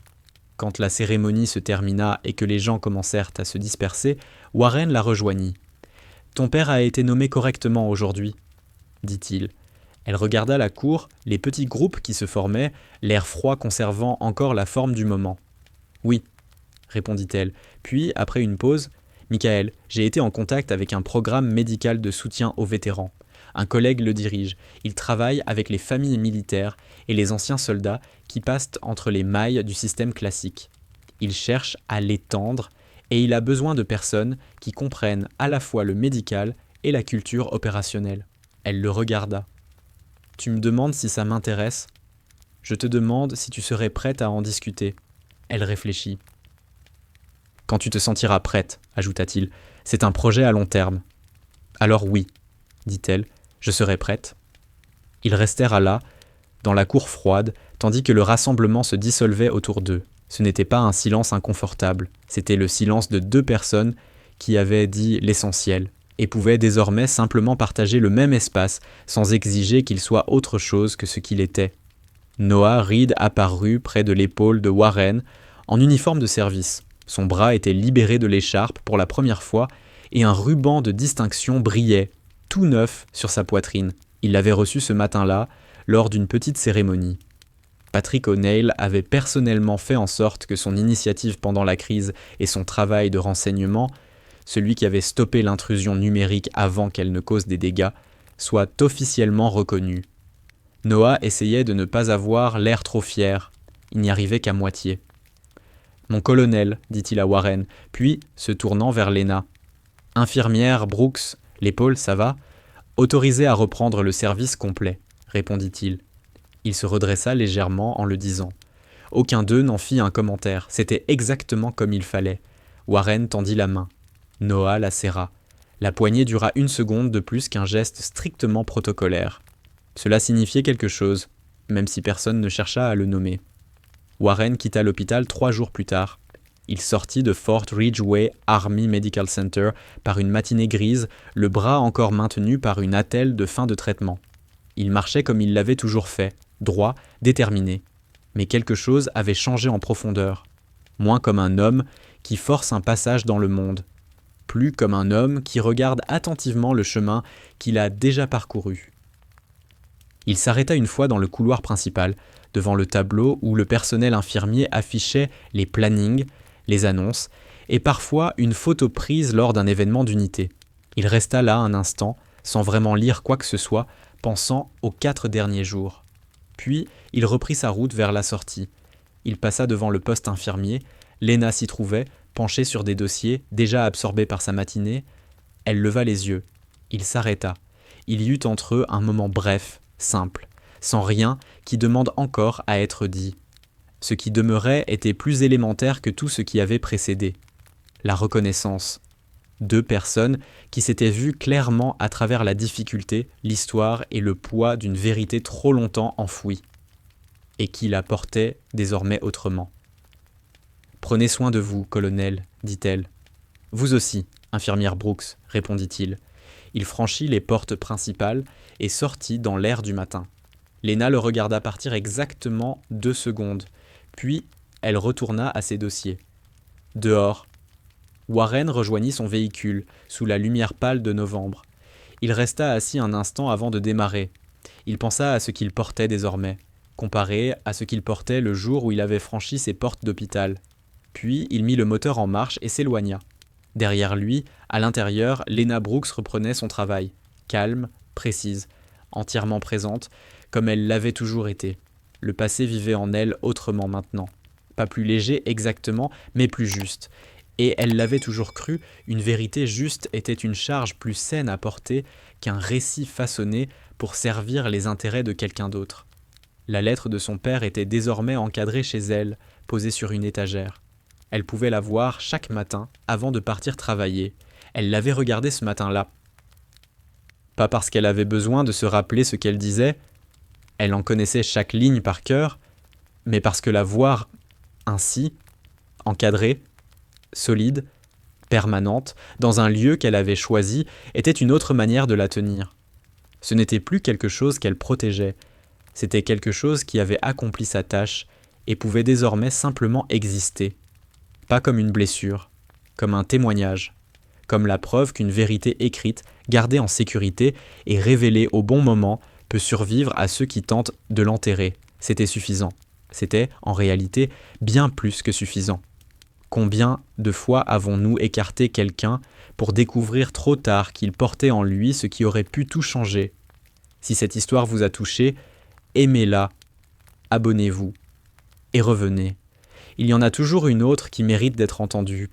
Quand la cérémonie se termina et que les gens commencèrent à se disperser, Warren la rejoignit. « Ton père a été nommé correctement aujourd'hui, » dit-il. Elle regarda la cour, les petits groupes qui se formaient, l'air froid conservant encore la forme du moment. « Oui, » répondit-elle. Puis, après une pause, « Michael, j'ai été en contact avec un programme médical de soutien aux vétérans. Un collègue le dirige. Il travaille avec les familles militaires et les anciens soldats qui passent entre les mailles du système classique. Il cherche à l'étendre et il a besoin de personnes qui comprennent à la fois le médical et la culture opérationnelle. » Elle le regarda. « Tu me demandes si ça m'intéresse ? Je te demande si tu serais prête à en discuter. » Elle réfléchit. « Quand tu te sentiras prête, ajouta-t-il, c'est un projet à long terme. »« Alors oui, dit-elle, je serai prête. » Ils restèrent là, dans la cour froide, tandis que le rassemblement se dissolvait autour d'eux. Ce n'était pas un silence inconfortable, c'était le silence de 2 personnes qui avaient dit l'essentiel et pouvaient désormais simplement partager le même espace sans exiger qu'il soit autre chose que ce qu'il était. Noah Reed apparut près de l'épaule de Warren en uniforme de service. Son bras était libéré de l'écharpe pour la première fois et un ruban de distinction brillait, tout neuf, sur sa poitrine. Il l'avait reçu ce matin-là, lors d'une petite cérémonie. Patrick O'Neill avait personnellement fait en sorte que son initiative pendant la crise et son travail de renseignement, celui qui avait stoppé l'intrusion numérique avant qu'elle ne cause des dégâts, soit officiellement reconnu. Noah essayait de ne pas avoir l'air trop fier. Il n'y arrivait qu'à moitié. « Mon colonel, dit-il à Warren, puis, se tournant vers Lena. « Infirmière Brooks, l'épaule, ça va ? Autorisé à reprendre le service complet, répondit-il. Il se redressa légèrement en le disant. Aucun d'eux n'en fit un commentaire, c'était exactement comme il fallait. Warren tendit la main. Noah la serra. La poignée dura 1 seconde de plus qu'un geste strictement protocolaire. Cela signifiait quelque chose, même si personne ne chercha à le nommer. Warren quitta l'hôpital 3 jours plus tard. Il sortit de Fort Ridgeway Army Medical Center par une matinée grise, le bras encore maintenu par une attelle de fin de traitement. Il marchait comme il l'avait toujours fait, droit, déterminé. Mais quelque chose avait changé en profondeur. Moins comme un homme qui force un passage dans le monde. Plus comme un homme qui regarde attentivement le chemin qu'il a déjà parcouru. Il s'arrêta une fois dans le couloir principal, devant le tableau où le personnel infirmier affichait les plannings, les annonces, et parfois une photo prise lors d'un événement d'unité. Il resta là un instant, sans vraiment lire quoi que ce soit, pensant aux 4 derniers jours. Puis, il reprit sa route vers la sortie. Il passa devant le poste infirmier. Léna s'y trouvait, penchée sur des dossiers, déjà absorbée par sa matinée. Elle leva les yeux. Il s'arrêta. Il y eut entre eux un moment bref, simple, sans rien qui demande encore à être dit. Ce qui demeurait était plus élémentaire que tout ce qui avait précédé. La reconnaissance. 2 personnes qui s'étaient vues clairement à travers la difficulté, l'histoire et le poids d'une vérité trop longtemps enfouie, et qui la portaient désormais autrement. « Prenez soin de vous, colonel, dit-elle. « Vous aussi, infirmière Brooks, répondit-il. Il franchit les portes principales et sortit dans l'air du matin. Léna le regarda partir exactement 2 secondes, puis elle retourna à ses dossiers. Dehors, Warren rejoignit son véhicule, sous la lumière pâle de novembre. Il resta assis un instant avant de démarrer. Il pensa à ce qu'il portait désormais, comparé à ce qu'il portait le jour où il avait franchi ses portes d'hôpital. Puis il mit le moteur en marche et s'éloigna. Derrière lui, à l'intérieur, Léna Brooks reprenait son travail, calme, précise, entièrement présente, comme elle l'avait toujours été. Le passé vivait en elle autrement maintenant. Pas plus léger exactement, mais plus juste. Et elle l'avait toujours cru, une vérité juste était une charge plus saine à porter qu'un récit façonné pour servir les intérêts de quelqu'un d'autre. La lettre de son père était désormais encadrée chez elle, posée sur une étagère. Elle pouvait la voir chaque matin avant de partir travailler. Elle l'avait regardée ce matin-là. Pas parce qu'elle avait besoin de se rappeler ce qu'elle disait, elle en connaissait chaque ligne par cœur, mais parce que la voir ainsi, encadrée, solide, permanente, dans un lieu qu'elle avait choisi, était une autre manière de la tenir. Ce n'était plus quelque chose qu'elle protégeait, c'était quelque chose qui avait accompli sa tâche et pouvait désormais simplement exister. Pas comme une blessure, comme un témoignage, comme la preuve qu'une vérité écrite, gardée en sécurité et révélée au bon moment peut survivre à ceux qui tentent de l'enterrer. C'était suffisant. C'était, en réalité, bien plus que suffisant. Combien de fois avons-nous écarté quelqu'un pour découvrir trop tard qu'il portait en lui ce qui aurait pu tout changer? Si cette histoire vous a touché, aimez-la, abonnez-vous et revenez. Il y en a toujours une autre qui mérite d'être entendue,